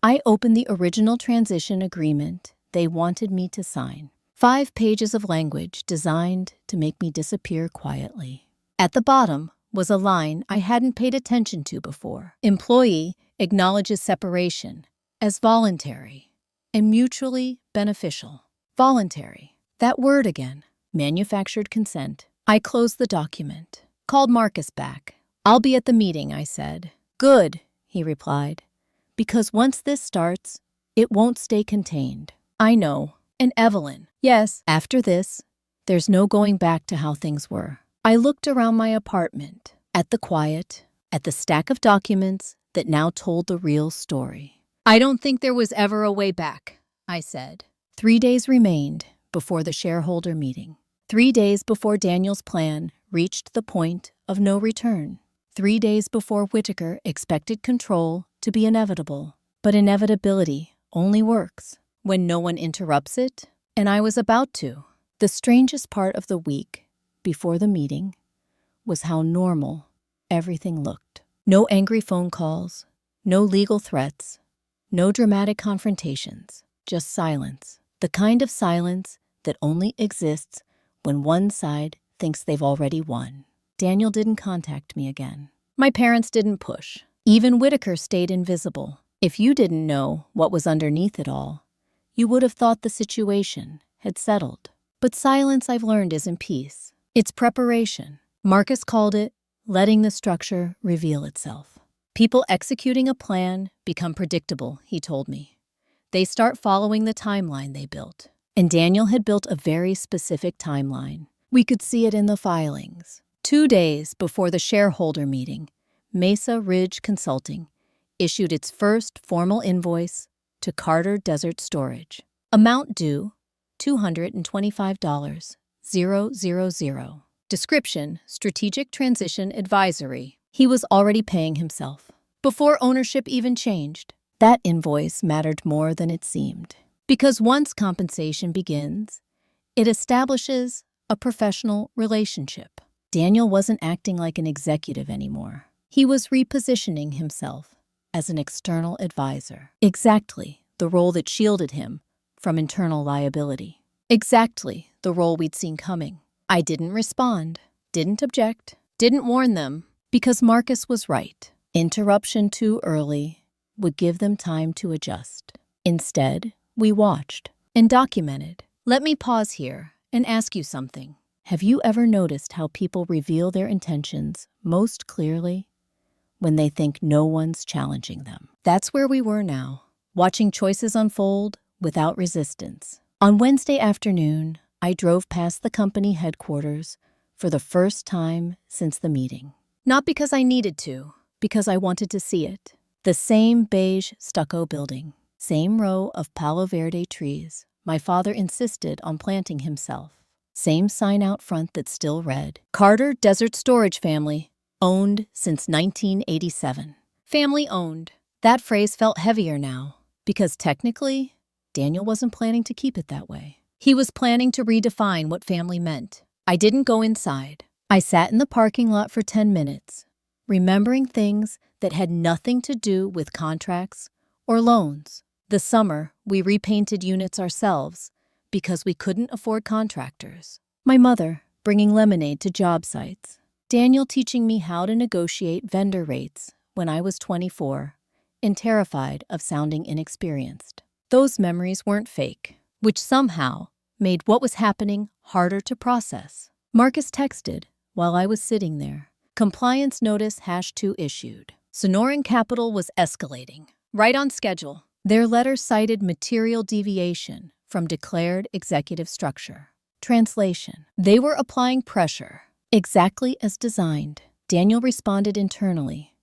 I opened the original transition agreement they wanted me to sign. 5 pages of language designed to make me disappear quietly. At the bottom was a line I hadn't paid attention to before. "Employee acknowledges separation as voluntary and mutually beneficial." Voluntary. That word again. Manufactured consent. I closed the document. Called Marcus back. "I'll be at the meeting," I said. "Good," he replied. "Because once this starts, it won't stay contained." "I know." "And Evelyn." "Yes." "After this, there's no going back to how things were." I looked around my apartment, at the quiet, at the stack of documents that now told the real story. "I don't think there was ever a way back," I said. 3 days remained before the shareholder meeting. 3 days before Daniel's plan reached the point of no return. 3 days before Whitaker expected control to be inevitable. But inevitability only works when no one interrupts it, and I was about to. The strangest part of the week before the meeting was how normal everything looked. No angry phone calls, no legal threats, no dramatic confrontations, just silence. The kind of silence that only exists when one side thinks they've already won. Daniel didn't contact me again. My parents didn't push. Even Whitaker stayed invisible. If you didn't know what was underneath it all, you would have thought the situation had settled. But silence, I've learned, isn't peace. It's preparation. Marcus called it letting the structure reveal itself. People executing a plan become predictable, he told me. They start following the timeline they built. And Daniel had built a very specific timeline. We could see it in the filings. 2 days before the shareholder meeting, Mesa Ridge Consulting issued its first formal invoice to Carter Desert Storage. Amount due, $225,000. Description, Strategic Transition Advisory. He was already paying himself, before ownership even changed. That invoice mattered more than it seemed. Because once compensation begins, it establishes a professional relationship. Daniel wasn't acting like an executive anymore. He was repositioning himself as an external advisor. Exactly the role that shielded him from internal liability. Exactly the role we'd seen coming. I didn't respond, didn't object, didn't warn them, because Marcus was right. Interruption too early would give them time to adjust. Instead, we watched and documented. Let me pause here and ask you something. Have you ever noticed how people reveal their intentions most clearly when they think no one's challenging them? That's where we were now, watching choices unfold without resistance. On Wednesday afternoon, I drove past the company headquarters for the first time since the meeting. Not because I needed to, because I wanted to see it. The same beige stucco building, same row of Palo Verde trees my father insisted on planting himself. Same sign out front that still read, Carter Desert Storage Family, owned since 1987. Family owned. That phrase felt heavier now, because technically, Daniel wasn't planning to keep it that way. He was planning to redefine what family meant. I didn't go inside. I sat in the parking lot for 10 minutes, remembering things that had nothing to do with contracts or loans. The summer, we repainted units ourselves because we couldn't afford contractors. My mother bringing lemonade to job sites. Daniel teaching me how to negotiate vendor rates when I was 24 and terrified of sounding inexperienced. Those memories weren't fake, which somehow made what was happening harder to process. Marcus texted while I was sitting there. Compliance notice #2 issued. Sonoran Capital was escalating, right on schedule. Their letter cited material deviation from declared executive structure. Translation: they were applying pressure, exactly as designed. Daniel responded internally.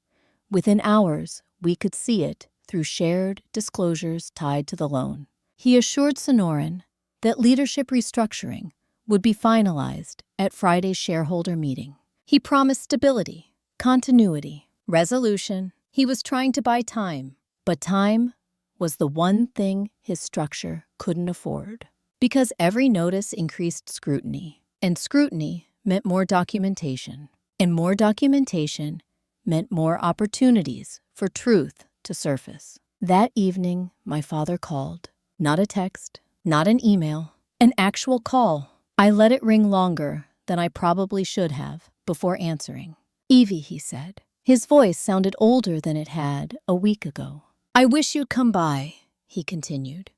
Within hours, we could see it through shared disclosures tied to the loan. He assured Sonoran that leadership restructuring would be finalized at Friday's shareholder meeting. He promised stability, continuity, resolution. He was trying to buy time, but time was the one thing his structure couldn't afford. Because every notice increased scrutiny, and scrutiny meant more documentation, and more documentation meant more opportunities for truth to surface. That evening, my father called. Not a text, not an email, an actual call. I let it ring longer than I probably should have before answering. "Evie," he said. His voice sounded older than it had a week ago. "I wish you'd come by," he continued.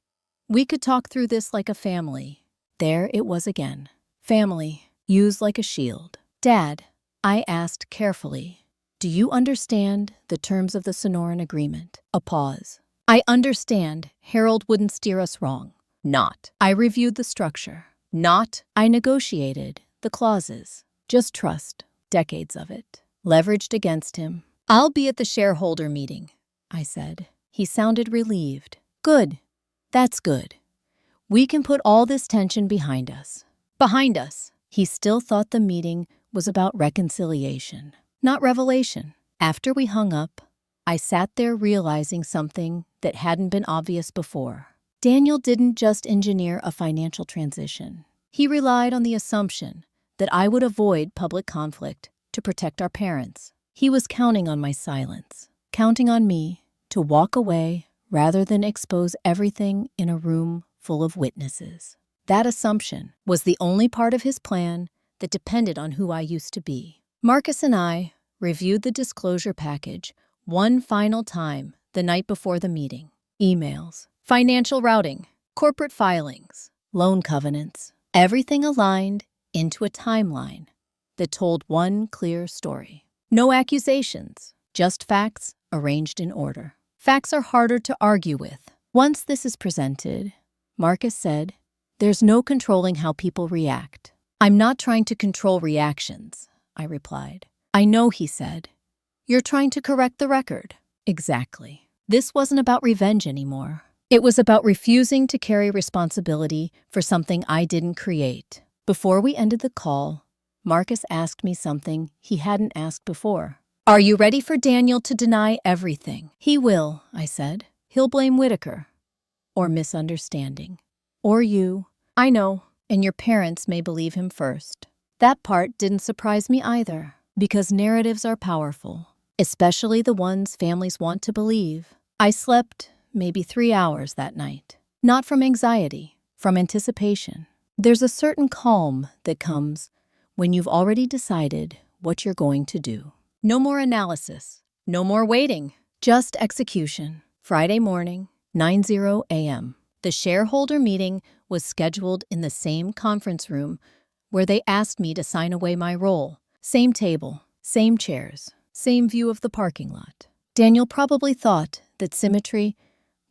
"We could talk through this like a family." There it was again. Family, used like a shield. "Dad," I asked carefully, "do you understand the terms of the Sonoran agreement?" A pause. "I understand Harold wouldn't steer us wrong." "Not." "I reviewed the structure." "Not." "I negotiated the clauses." Just trust. Decades of it. Leveraged against him. "I'll be at the shareholder meeting," I said. He sounded relieved. "Good. That's good. We can put all this tension behind us." Behind us. He still thought the meeting was about reconciliation, not revelation. After we hung up, I sat there realizing something that hadn't been obvious before. Daniel didn't just engineer a financial transition. He relied on the assumption that I would avoid public conflict to protect our parents. He was counting on my silence, counting on me to walk away rather than expose everything in a room full of witnesses. That assumption was the only part of his plan that depended on who I used to be. Marcus and I reviewed the disclosure package one final time the night before the meeting. Emails, financial routing, corporate filings, loan covenants, everything aligned into a timeline that told one clear story. No accusations, just facts arranged in order. Facts are harder to argue with. Once this is presented, Marcus said, "There's no controlling how people react." "I'm not trying to control reactions," I replied. "I know," he said. "You're trying to correct the record." Exactly. This wasn't about revenge anymore. It was about refusing to carry responsibility for something I didn't create. Before we ended the call, Marcus asked me something he hadn't asked before. Are you ready for Daniel to deny everything? He will, I said. He'll blame Whitaker. Or misunderstanding. Or you. I know, and your parents may believe him first. That part didn't surprise me either, because narratives are powerful, especially the ones families want to believe. I slept maybe 3 hours that night. Not from anxiety, from anticipation. There's a certain calm that comes when you've already decided what you're going to do. No more analysis, no more waiting, just execution. Friday morning, 9:00 a.m. The shareholder meeting was scheduled in the same conference room where they asked me to sign away my role. Same table, same chairs, same view of the parking lot. Daniel probably thought that symmetry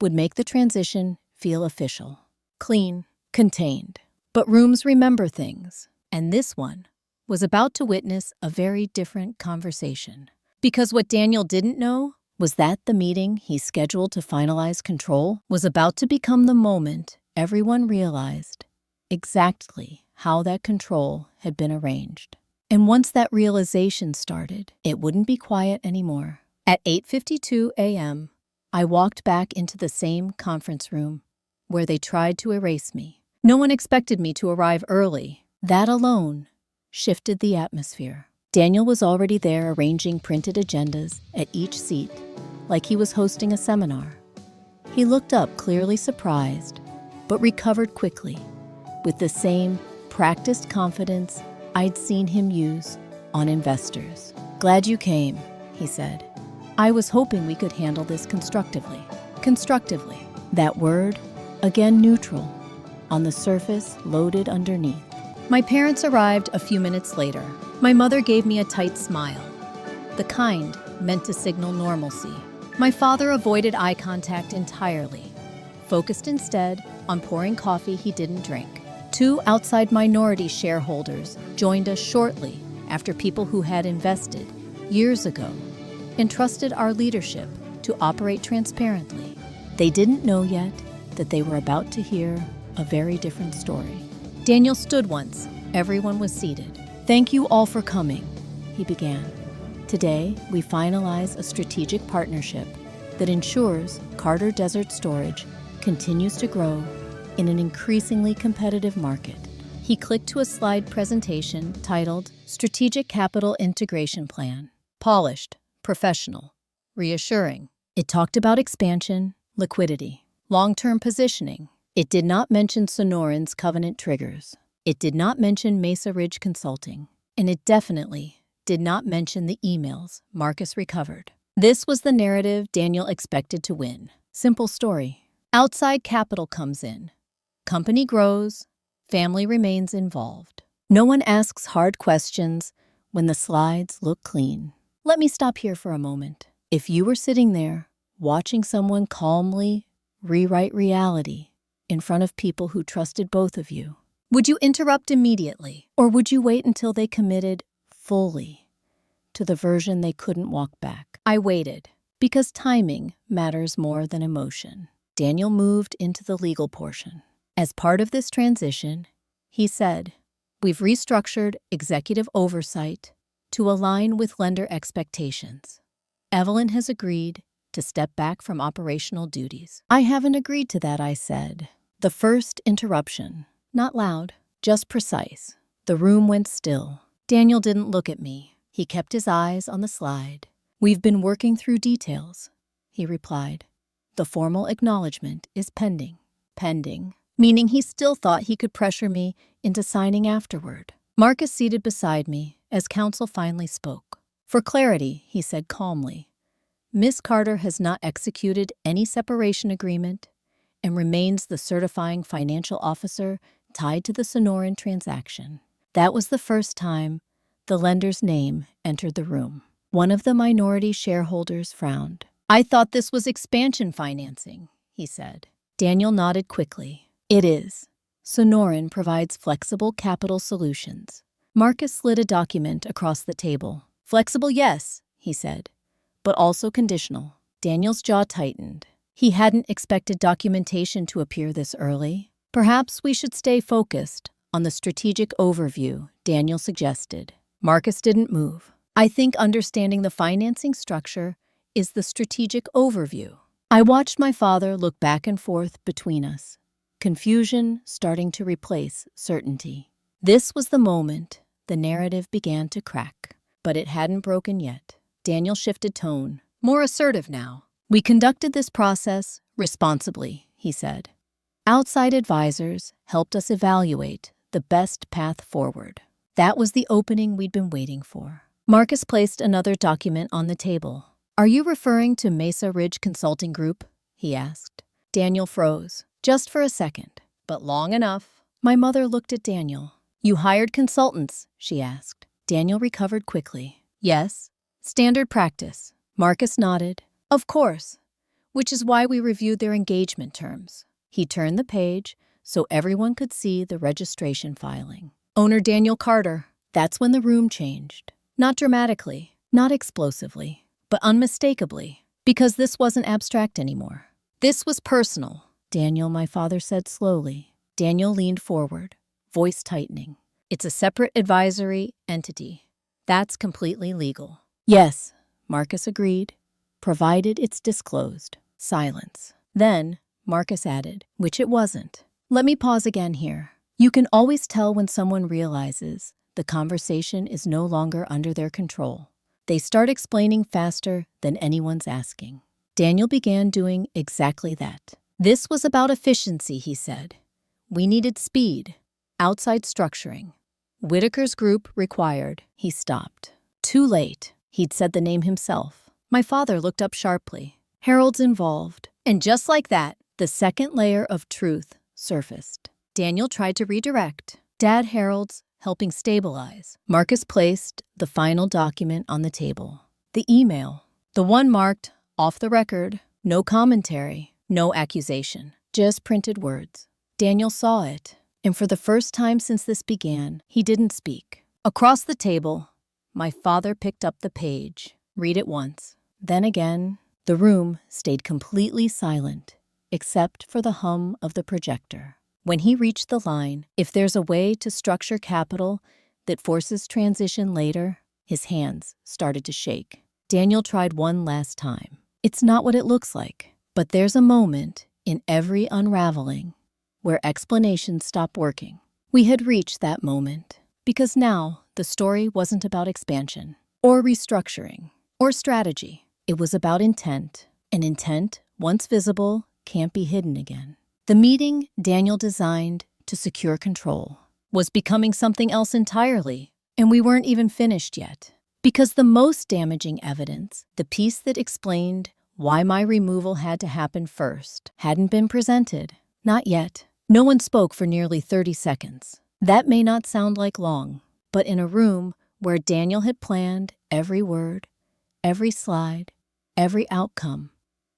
would make the transition feel official, clean, contained. But rooms remember things, and this one was about to witness a very different conversation. Because what Daniel didn't know was that the meeting he scheduled to finalize control was about to become the moment everyone realized exactly how that control had been arranged. And once that realization started, it wouldn't be quiet anymore. At 8:52 a.m., I walked back into the same conference room where they tried to erase me. No one expected me to arrive early. That alone shifted the atmosphere. Daniel was already there arranging printed agendas at each seat, like he was hosting a seminar. He looked up clearly surprised, but recovered quickly, with the same practiced confidence I'd seen him use on investors. Glad you came, he said. I was hoping we could handle this constructively. Constructively. That word, again neutral, on the surface loaded underneath. My parents arrived a few minutes later. My mother gave me a tight smile, the kind meant to signal normalcy. My father avoided eye contact entirely, focused instead on pouring coffee he didn't drink. 2 outside minority shareholders joined us shortly after people who had invested years ago entrusted our leadership to operate transparently. They didn't know yet that they were about to hear a very different story. Daniel stood once. Everyone was seated. Thank you all for coming, he began. Today, we finalize a strategic partnership that ensures Carter Desert Storage continues to grow in an increasingly competitive market. He clicked to a slide presentation titled Strategic Capital Integration Plan. Polished, professional, reassuring. It talked about expansion, liquidity, long-term positioning. It did not mention Sonoran's covenant triggers. It did not mention Mesa Ridge Consulting. And it definitely did not mention the emails Marcus recovered. This was the narrative Daniel expected to win. Simple story. Outside capital comes in. Company grows. Family remains involved. No one asks hard questions when the slides look clean. Let me stop here for a moment. If you were sitting there, watching someone calmly rewrite reality in front of people who trusted both of you, would you interrupt immediately, or would you wait until they committed fully to the version they couldn't walk back? I waited, because timing matters more than emotion. Daniel moved into the legal portion. As part of this transition, he said, we've restructured executive oversight to align with lender expectations. Evelyn has agreed to step back from operational duties. I haven't agreed to that, I said. The first interruption. Not loud, just precise. The room went still. Daniel didn't look at me. He kept his eyes on the slide. We've been working through details, he replied. The formal acknowledgement is pending. Pending, meaning he still thought he could pressure me into signing afterward. Marcus seated beside me as counsel finally spoke. For clarity, he said calmly, Miss Carter has not executed any separation agreement and remains the certifying financial officer tied to the Sonoran transaction. That was the first time the lender's name entered the room. One of the minority shareholders frowned. I thought this was expansion financing, he said. Daniel nodded quickly. It is. Sonoran provides flexible capital solutions. Marcus slid a document across the table. Flexible, yes, he said, but also conditional. Daniel's jaw tightened. He hadn't expected documentation to appear this early. Perhaps we should stay focused on the strategic overview Daniel suggested. Marcus didn't move. I think understanding the financing structure is the strategic overview. I watched my father look back and forth between us, confusion starting to replace certainty. This was the moment the narrative began to crack, but it hadn't broken yet. Daniel shifted tone, more assertive now. We conducted this process responsibly, he said. Outside advisors helped us evaluate the best path forward. That was the opening we'd been waiting for. Marcus placed another document on the table. Are you referring to Mesa Ridge Consulting Group? He asked. Daniel froze, just for a second, but long enough. My mother looked at Daniel. You hired consultants, she asked. Daniel recovered quickly. Yes. Standard practice. Marcus nodded. Of course. Which is why we reviewed their engagement terms. He turned the page so everyone could see the registration filing. Owner Daniel Carter. That's when the room changed. Not dramatically, not explosively, but unmistakably, because this wasn't abstract anymore. This was personal. Daniel, my father said slowly. Daniel leaned forward, voice tightening. It's a separate advisory entity. That's completely legal. Yes, Marcus agreed, provided it's disclosed. Silence. Then, Marcus added, which it wasn't. Let me pause again here. You can always tell when someone realizes the conversation is no longer under their control. They start explaining faster than anyone's asking. Daniel began doing exactly that. This was about efficiency, he said. We needed speed, outside structuring. Whitaker's group required. He stopped. Too late. He'd said the name himself. My father looked up sharply. Harold's involved. And just like that, the second layer of truth surfaced. Daniel tried to redirect. Dad, Harold's helping stabilize. Marcus placed the final document on the table. The email. The one marked, off the record, no commentary, no accusation, just printed words. Daniel saw it, and for the first time since this began, he didn't speak. Across the table, my father picked up the page. Read it once. Then again, the room stayed completely silent, except for the hum of the projector. When he reached the line, if there's a way to structure capital that forces transition later, his hands started to shake. Daniel tried one last time. It's not what it looks like, but there's a moment in every unraveling where explanations stop working. We had reached that moment because now the story wasn't about expansion or restructuring or strategy. It was about intent, and intent, once visible, can't be hidden again. The meeting Daniel designed to secure control was becoming something else entirely, and we weren't even finished yet. Because the most damaging evidence, the piece that explained why my removal had to happen first, hadn't been presented. Not yet. No one spoke for nearly 30 seconds. That may not sound like long, but in a room where Daniel had planned every word, every slide, every outcome,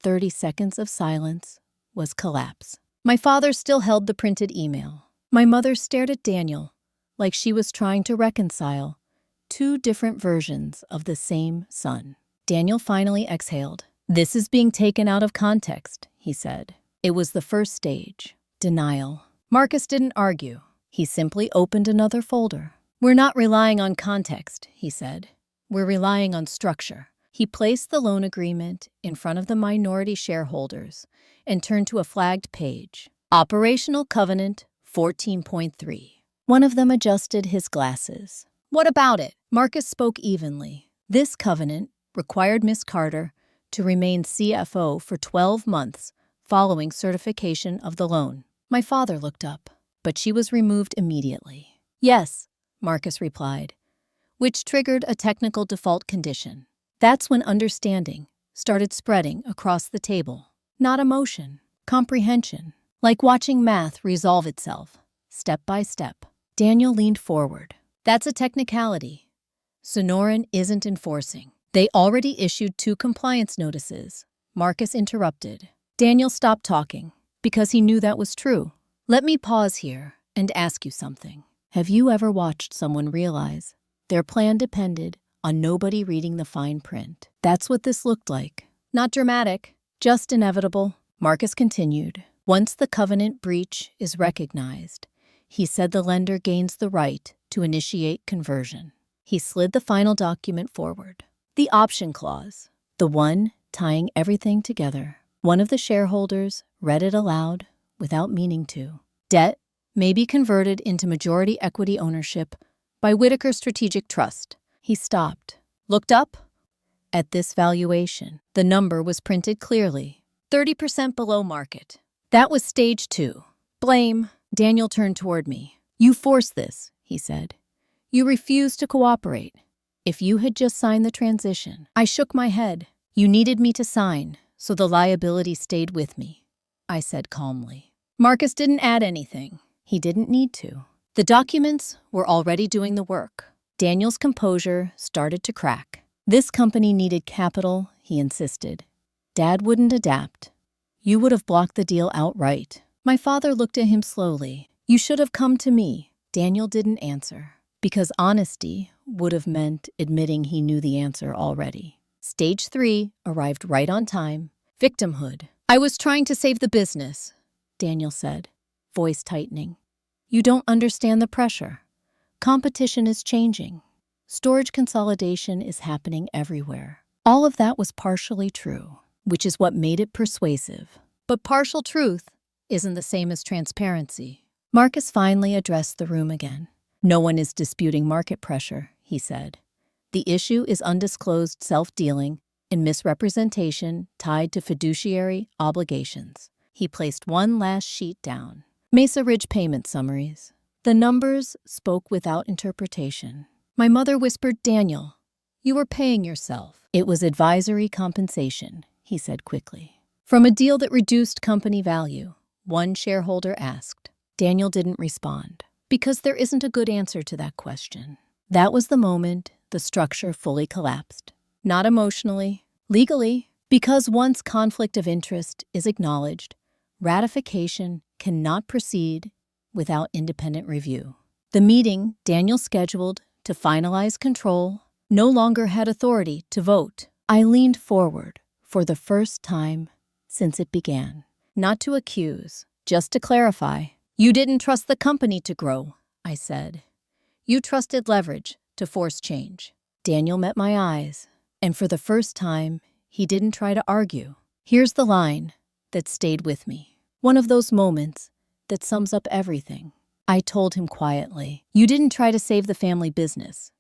30 seconds of silence was collapse. My father still held the printed email. My mother stared at Daniel like she was trying to reconcile two different versions of the same son. Daniel finally exhaled. This is being taken out of context, he said. It was the first stage. Denial. Marcus didn't argue. He simply opened another folder. We're not relying on context, he said. We're relying on structure. He placed the loan agreement in front of the minority shareholders and turned to a flagged page. Operational Covenant 14.3. One of them adjusted his glasses. What about it? Marcus spoke evenly. This covenant required Miss Carter to remain CFO for 12 months following certification of the loan. My father looked up, but she was removed immediately. Yes, Marcus replied, which triggered a technical default condition. That's when understanding started spreading across the table. Not emotion, comprehension, like watching math resolve itself, step by step. Daniel leaned forward. That's a technicality. Sonoran isn't enforcing. They already issued 2 compliance notices. Marcus interrupted. Daniel stopped talking because he knew that was true. Let me pause here and ask you something. Have you ever watched someone realize their plan depended on nobody reading the fine print? That's what this looked like. Not dramatic, just inevitable. Marcus continued. Once the covenant breach is recognized, he said the lender gains the right to initiate conversion. He slid the final document forward. The option clause, the one tying everything together. One of the shareholders read it aloud without meaning to. Debt may be converted into majority equity ownership by Whitaker Strategic Trust. He stopped, looked up. At this valuation, the number was printed clearly, 30% below market. That was stage 2. Blame. Daniel turned toward me. You forced this, he said. You refused to cooperate. If you had just signed the transition. I shook my head. You needed me to sign, so the liability stayed with me, I said calmly. Marcus didn't add anything. He didn't need to. The documents were already doing the work. Daniel's composure started to crack. This company needed capital, he insisted. Dad wouldn't adapt. You would have blocked the deal outright. My father looked at him slowly. You should have come to me. Daniel didn't answer, because honesty would have meant admitting he knew the answer already. Stage 3 arrived right on time. Victimhood. I was trying to save the business, Daniel said, voice tightening. You don't understand the pressure. Competition is changing. Storage consolidation is happening everywhere. All of that was partially true, which is what made it persuasive. But partial truth isn't the same as transparency. Marcus finally addressed the room again. No one is disputing market pressure, he said. The issue is undisclosed self-dealing and misrepresentation tied to fiduciary obligations. He placed one last sheet down. Mesa Ridge payment summaries. The numbers spoke without interpretation. My mother whispered, Daniel, you were paying yourself. It was advisory compensation, he said quickly. From a deal that reduced company value, one shareholder asked. Daniel didn't respond, because there isn't a good answer to that question. That was the moment the structure fully collapsed. Not emotionally, legally, because once conflict of interest is acknowledged, ratification cannot proceed without independent review. The meeting Daniel scheduled to finalize control no longer had authority to vote. I leaned forward for the first time since it began. Not to accuse, just to clarify. You didn't trust the company to grow, I said. You trusted leverage to force change. Daniel met my eyes, and for the first time, he didn't try to argue. Here's the line that stayed with me. One of those moments that sums up everything. I told him quietly, you didn't try to save the family business.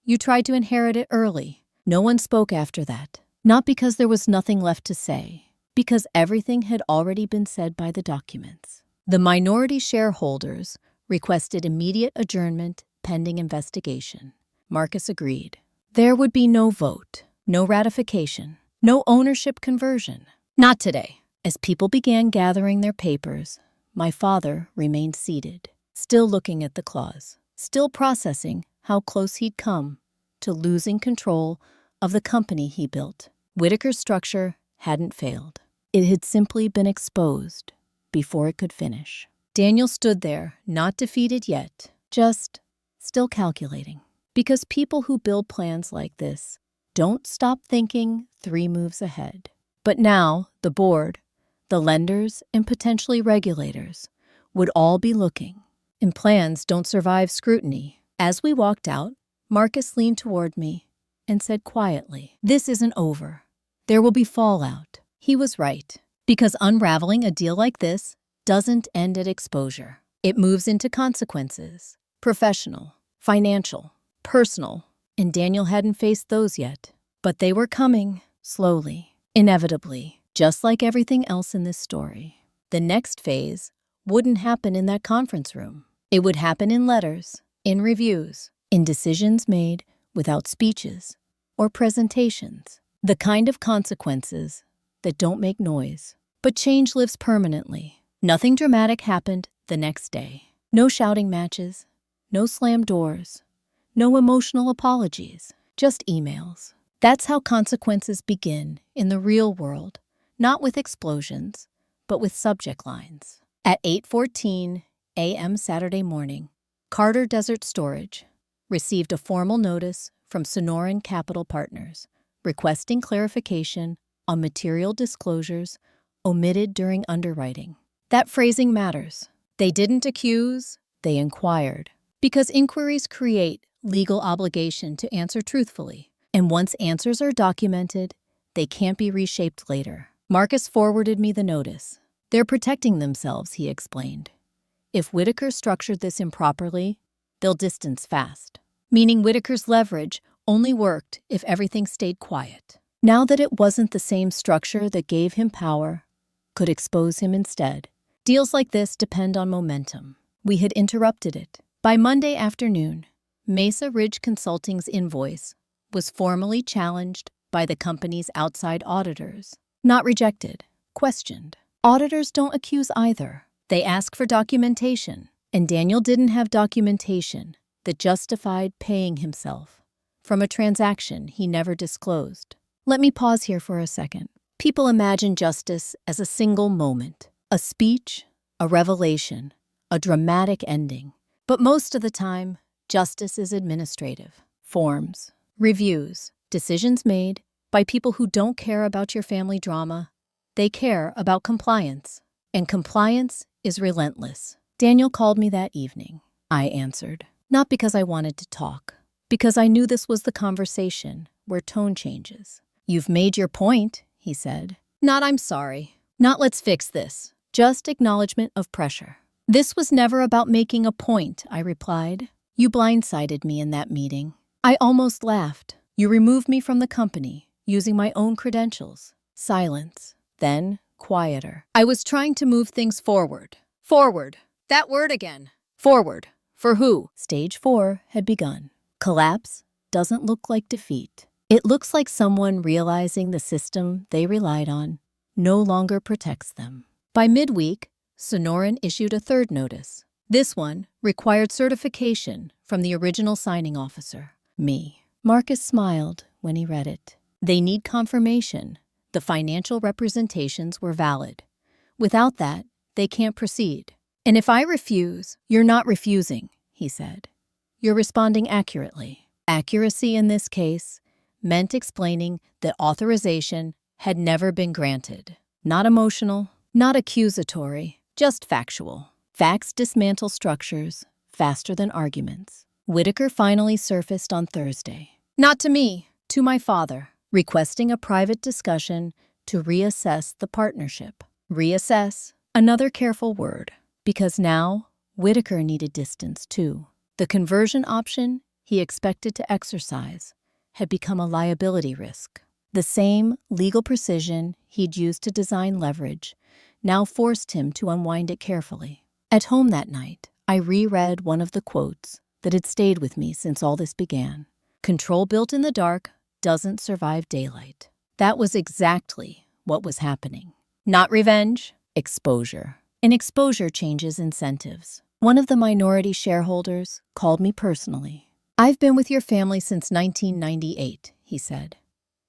You tried to inherit it early. No one spoke after that. Not because there was nothing left to say, because everything had already been said by the documents. The minority shareholders requested immediate adjournment pending investigation. Marcus agreed. There would be no vote, no ratification, no ownership conversion. Not today. As people began gathering their papers, my father remained seated, still looking at the clause, still processing how close he'd come to losing control of the company he built. Whitaker's structure hadn't failed. It had simply been exposed before it could finish. Daniel stood there, not defeated yet, just still calculating. Because people who build plans like this don't stop thinking 3 moves ahead. But now, the board, the lenders, and potentially regulators would all be looking. And plans don't survive scrutiny. As we walked out, Marcus leaned toward me and said quietly, this isn't over. There will be fallout. He was right. Because unraveling a deal like this doesn't end at exposure. It moves into consequences. Professional, financial, personal. And Daniel hadn't faced those yet. But they were coming, slowly, inevitably, just like everything else in this story. The next phase wouldn't happen in that conference room. It would happen in letters, in reviews, in decisions made without speeches or presentations. The kind of consequences that don't make noise. But change lives permanently. Nothing dramatic happened the next day. No shouting matches, no slammed doors, no emotional apologies, just emails. That's how consequences begin in the real world, not with explosions, but with subject lines. At 8:14 a.m. Saturday morning, Carter Desert Storage received a formal notice from Sonoran Capital Partners requesting clarification on material disclosures omitted during underwriting. That phrasing matters. They didn't accuse, they inquired. Because inquiries create legal obligation to answer truthfully. And once answers are documented, they can't be reshaped later. Marcus forwarded me the notice. They're protecting themselves, he explained. If Whitaker structured this improperly, they'll distance fast. Meaning Whitaker's leverage only worked if everything stayed quiet. Now that it wasn't the same structure that gave him power, could expose him instead. Deals like this depend on momentum. We had interrupted it. By Monday afternoon, Mesa Ridge Consulting's invoice was formally challenged by the company's outside auditors. Not rejected, questioned. Auditors don't accuse either. They ask for documentation, and Daniel didn't have documentation that justified paying himself from a transaction he never disclosed. Let me pause here for a second. People imagine justice as a single moment, a speech, a revelation, a dramatic ending. But most of the time, justice is administrative. Forms, reviews, decisions made by people who don't care about your family drama. They care about compliance. And compliance is relentless. Daniel called me that evening. I answered. Not because I wanted to talk. Because I knew this was the conversation where tone changes. You've made your point, he said. Not I'm sorry. Not let's fix this. Just acknowledgement of pressure. This was never about making a point, I replied. You blindsided me in that meeting. I almost laughed. You removed me from the company, using my own credentials. Silence. Then, quieter. I was trying to move things forward. Forward. That word again. Forward. For who? Stage 4 had begun. Collapse doesn't look like defeat. It looks like someone realizing the system they relied on no longer protects them. By midweek, Sonoran issued a third notice. This one required certification from the original signing officer, me. Marcus smiled when he read it. They need confirmation the financial representations were valid. Without that, they can't proceed. And if I refuse, you're not refusing, he said. You're responding accurately. Accuracy in this case meant explaining that authorization had never been granted. Not emotional, not accusatory, just factual. Facts dismantle structures faster than arguments. Whitaker finally surfaced on Thursday. Not to me, to my father, requesting a private discussion to reassess the partnership. Reassess, another careful word, because now Whitaker needed distance too. The conversion option he expected to exercise had become a liability risk. The same legal precision he'd used to design leverage now forced him to unwind it carefully. At home that night, I reread one of the quotes that had stayed with me since all this began. Control built in the dark doesn't survive daylight. That was exactly what was happening. Not revenge, exposure. And exposure changes incentives. One of the minority shareholders called me personally. I've been with your family since 1998, he said.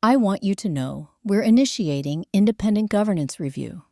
I want you to know we're initiating independent governance review.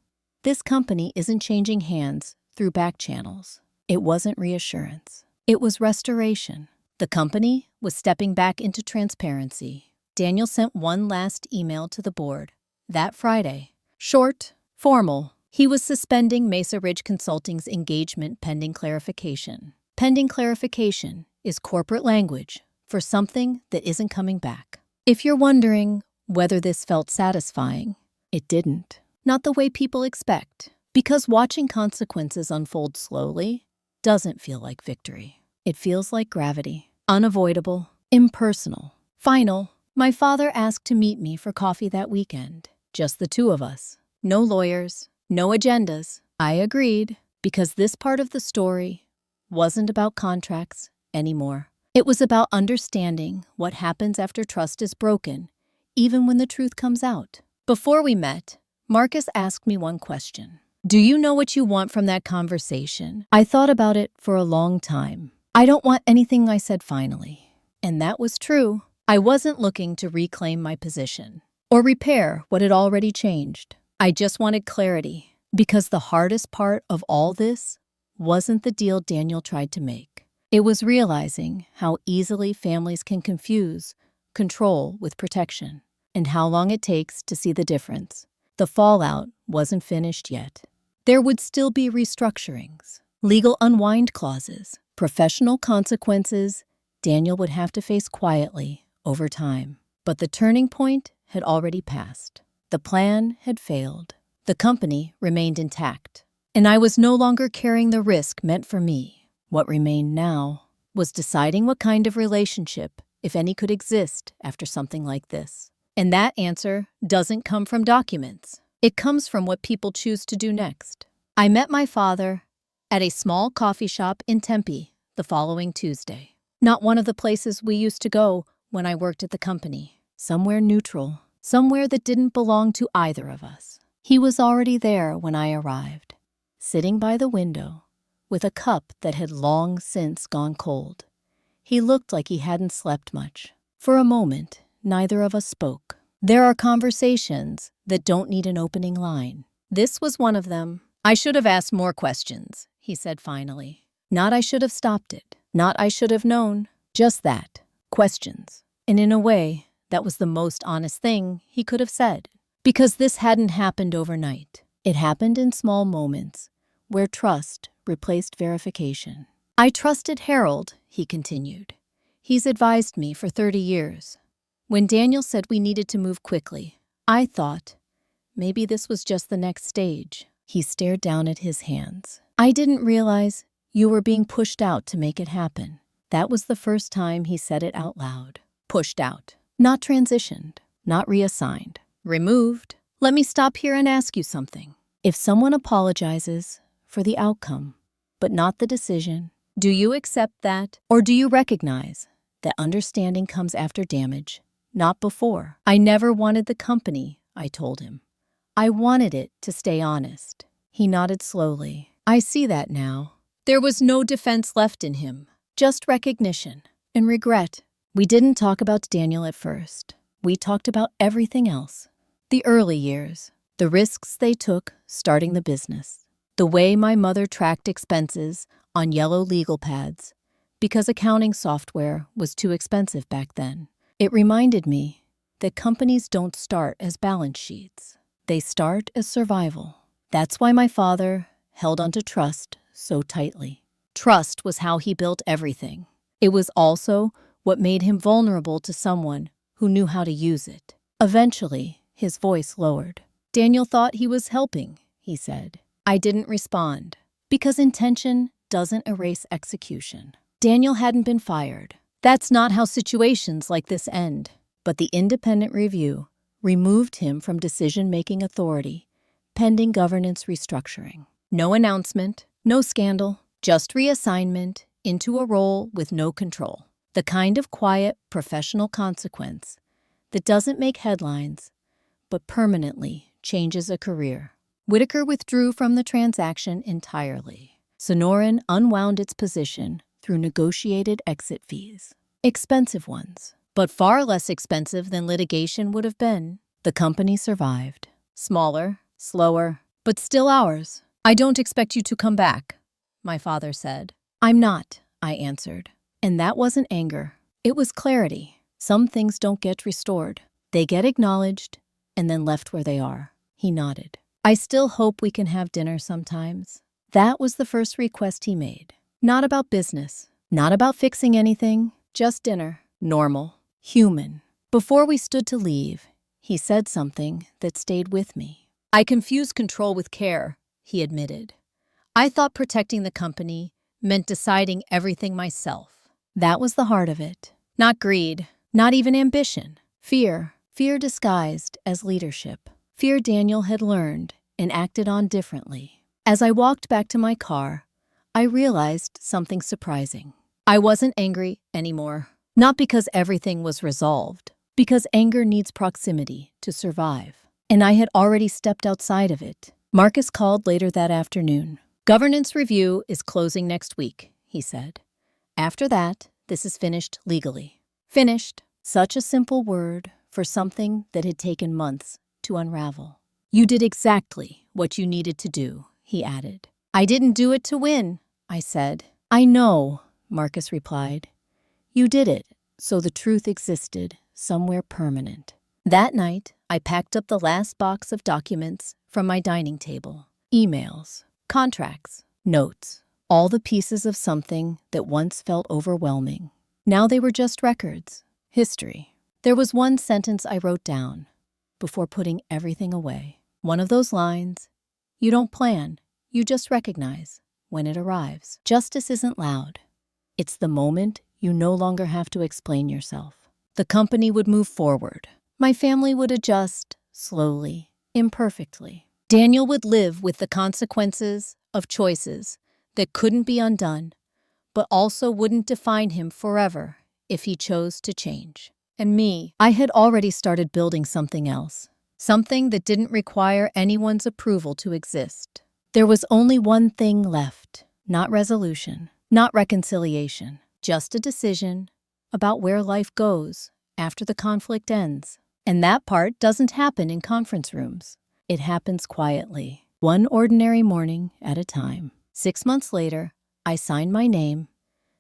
This company isn't changing hands through back channels. It wasn't reassurance. It was restoration. The company was stepping back into transparency. Daniel sent one last email to the board that Friday. Short, formal. He was suspending Mesa Ridge Consulting's engagement pending clarification. Pending clarification is corporate language for something that isn't coming back. If you're wondering whether this felt satisfying, it didn't. Not the way people expect. Because watching consequences unfold slowly doesn't feel like victory. It feels like gravity. Unavoidable. Impersonal. Final. My father asked to meet me for coffee that weekend. Just the two of us. No lawyers. No agendas. I agreed because this part of the story wasn't about contracts anymore. It was about understanding what happens after trust is broken, even when the truth comes out. Before we met, Marcus asked me one question. Do you know what you want from that conversation? I thought about it for a long time. I don't want anything, I said finally. And that was true. I wasn't looking to reclaim my position or repair what had already changed. I just wanted clarity, because the hardest part of all this wasn't the deal Daniel tried to make. It was realizing how easily families can confuse control with protection, and how long it takes to see the difference, The fallout wasn't finished yet. There would still be restructurings, legal unwind clauses, professional consequences Daniel would have to face quietly over time. But the turning point had already passed. The plan had failed. The company remained intact. And I was no longer carrying the risk meant for me. What remained now was deciding what kind of relationship, if any, could exist after something like this. And that answer doesn't come from documents. It comes from what people choose to do next. I met my father at a small coffee shop in Tempe the following Tuesday. Not one of the places we used to go when I worked at the company. Somewhere neutral, somewhere that didn't belong to either of us. He was already there when I arrived, sitting by the window with a cup that had long since gone cold. He looked like he hadn't slept much. For a moment, neither of us spoke. There are conversations that don't need an opening line. This was one of them. I should have asked more questions, he said finally. Not I should have stopped it. Not I should have known. Just that. Questions. And in a way, that was the most honest thing he could have said. Because this hadn't happened overnight. It happened in small moments, where trust replaced verification. I trusted Harold, he continued. He's advised me for 30 years. When Daniel said we needed to move quickly, I thought, maybe this was just the next stage. He stared down at his hands. I didn't realize you were being pushed out to make it happen. That was the first time he said it out loud. Pushed out. Not transitioned. Not reassigned. Removed. Let me stop here and ask you something. If someone apologizes for the outcome, but not the decision, do you accept that? Or do you recognize that understanding comes after damage, not before? I never wanted the company, I told him. I wanted it to stay honest. He nodded slowly. I see that now. There was no defense left in him, just recognition and regret. We didn't talk about Daniel at first. We talked about everything else. The early years, the risks they took starting the business, the way my mother tracked expenses on yellow legal pads because accounting software was too expensive back then. It reminded me that companies don't start as balance sheets. They start as survival. That's why my father held onto trust so tightly. Trust was how he built everything. It was also what made him vulnerable to someone who knew how to use it. Eventually, his voice lowered. Daniel thought he was helping, he said. I didn't respond, because intention doesn't erase execution. Daniel hadn't been fired. That's not how situations like this end. But the independent review removed him from decision-making authority, pending governance restructuring. No announcement, no scandal, just reassignment into a role with no control. The kind of quiet, professional consequence that doesn't make headlines, but permanently changes a career. Whitaker withdrew from the transaction entirely. Sonoran unwound its position through negotiated exit fees. Expensive ones, but far less expensive than litigation would have been. The company survived. Smaller, slower, but still ours. I don't expect you to come back, my father said. I'm not, I answered. And that wasn't anger. It was clarity. Some things don't get restored. They get acknowledged and then left where they are. He nodded. I still hope we can have dinner sometimes. That was the first request he made. Not about business. Not about fixing anything. Just dinner. Normal. Human. Before we stood to leave, he said something that stayed with me. I confused control with care, he admitted. I thought protecting the company meant deciding everything myself. That was the heart of it. Not greed. Not even ambition. Fear. Fear disguised as leadership. Fear Daniel had learned and acted on differently. As I walked back to my car, I realized something surprising. I wasn't angry anymore. Not because everything was resolved, because anger needs proximity to survive. And I had already stepped outside of it. Marcus called later that afternoon. Governance review is closing next week, he said. After that, this is finished legally. Finished. Such a simple word for something that had taken months to unravel. You did exactly what you needed to do, he added. I didn't do it to win, I said. I know, Marcus replied. You did it so the truth existed somewhere permanent. That night, I packed up the last box of documents from my dining table. Emails, contracts, notes, all the pieces of something that once felt overwhelming. Now they were just records, history. There was one sentence I wrote down before putting everything away. One of those lines, you don't plan, you just recognize when it arrives. Justice isn't loud. It's the moment you no longer have to explain yourself. The company would move forward. My family would adjust slowly, imperfectly. Daniel would live with the consequences of choices that couldn't be undone, but also wouldn't define him forever if he chose to change. And me, I had already started building something else, something that didn't require anyone's approval to exist. There was only one thing left, not resolution, not reconciliation, just a decision about where life goes after the conflict ends. And that part doesn't happen in conference rooms. It happens quietly, one ordinary morning at a time. 6 months later, I signed my name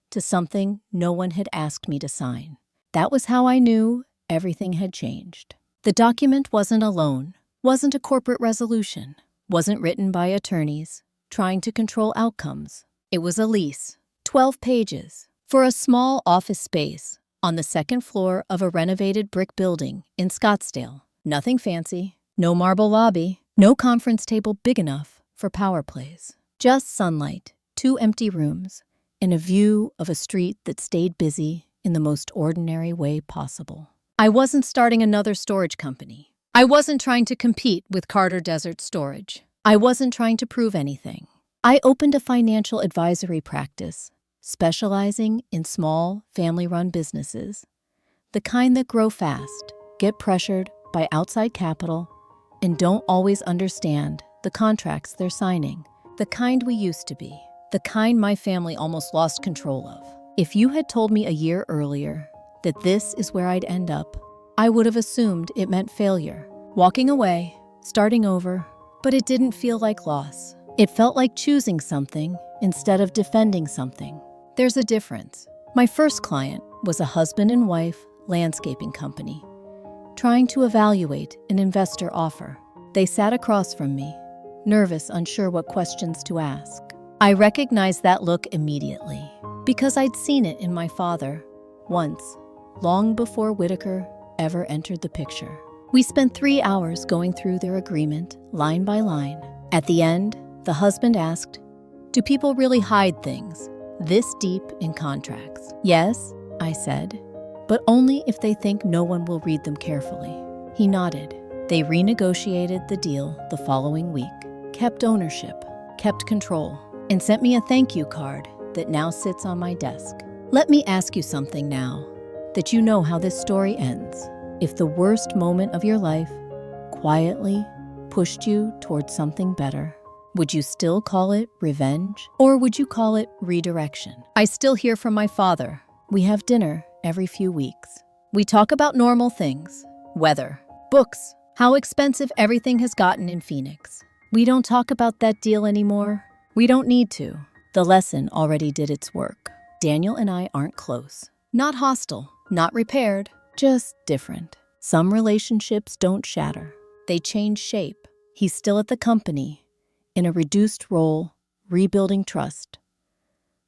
to something no one had asked me to sign. That was how I knew everything had changed. The document wasn't a loan, wasn't a corporate resolution, wasn't written by attorneys trying to control outcomes. It was a lease, 12 pages, for a small office space on the second floor of a renovated brick building in Scottsdale. Nothing fancy, no marble lobby, no conference table big enough for power plays. Just sunlight, 2 empty rooms, and a view of a street that stayed busy in the most ordinary way possible. I wasn't starting another storage company. I wasn't trying to compete with Carter Desert Storage. I wasn't trying to prove anything. I opened a financial advisory practice, specializing in small, family-run businesses, the kind that grow fast, get pressured by outside capital, and don't always understand the contracts they're signing, the kind we used to be, the kind my family almost lost control of. If you had told me a year earlier that this is where I'd end up, I would have assumed it meant failure, walking away, starting over, but it didn't feel like loss. It felt like choosing something instead of defending something. There's a difference. My first client was a husband and wife landscaping company, trying to evaluate an investor offer. They sat across from me, nervous, unsure what questions to ask. I recognized that look immediately because I'd seen it in my father once, long before Whitaker ever entered the picture. We spent 3 hours going through their agreement, line by line. At the end, the husband asked, "Do people really hide things this deep in contracts?" "Yes," I said, "but only if they think no one will read them carefully." He nodded. They renegotiated the deal the following week, kept ownership, kept control, and sent me a thank you card that now sits on my desk. Let me ask you something now, that you know how this story ends. If the worst moment of your life quietly pushed you towards something better, would you still call it revenge, or would you call it redirection? I still hear from my father. We have dinner every few weeks. We talk about normal things, weather, books, how expensive everything has gotten in Phoenix. We don't talk about that deal anymore. We don't need to. The lesson already did its work. Daniel and I aren't close. Not hostile, not repaired, just different. Some relationships don't shatter. They change shape. He's still at the company, in a reduced role, rebuilding trust.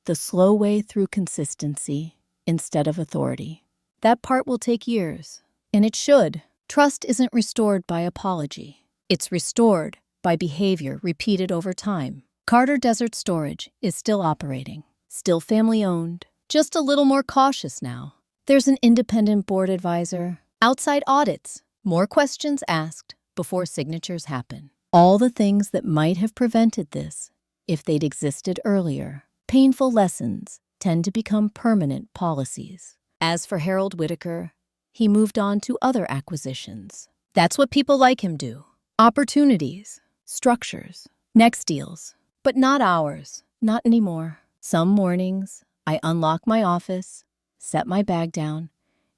The slow way through consistency instead of authority. That part will take years, and it should. Trust isn't restored by apology. It's restored by behavior repeated over time. Carter Desert Storage is still operating, still family-owned, just a little more cautious now. There's an independent board advisor, outside audits, more questions asked before signatures happen. All the things that might have prevented this if they'd existed earlier. Painful lessons tend to become permanent policies. As for Harold Whitaker, he moved on to other acquisitions. That's what people like him do. Opportunities, structures, next deals. But not ours, not anymore. Some mornings, I unlock my office, set my bag down,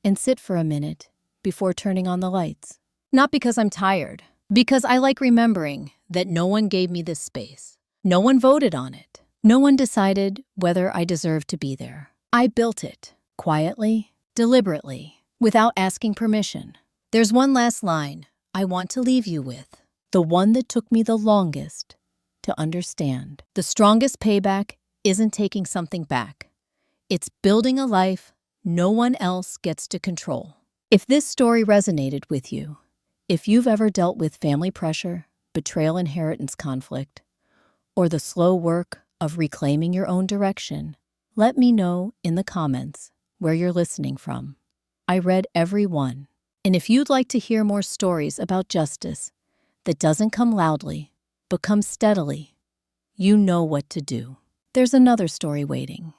and sit for a minute before turning on the lights. Not because I'm tired, because I like remembering that no one gave me this space. No one voted on it. No one decided whether I deserved to be there. I built it, quietly, deliberately, without asking permission. There's one last line I want to leave you with, the one that took me the longest to understand. The strongest payback isn't taking something back. It's building a life no one else gets to control. If this story resonated with you, if you've ever dealt with family pressure, betrayal, inheritance conflict, or the slow work of reclaiming your own direction, let me know in the comments where you're listening from. I read every one. And if you'd like to hear more stories about justice that doesn't come loudly, but comes steadily, you know what to do. There's another story waiting.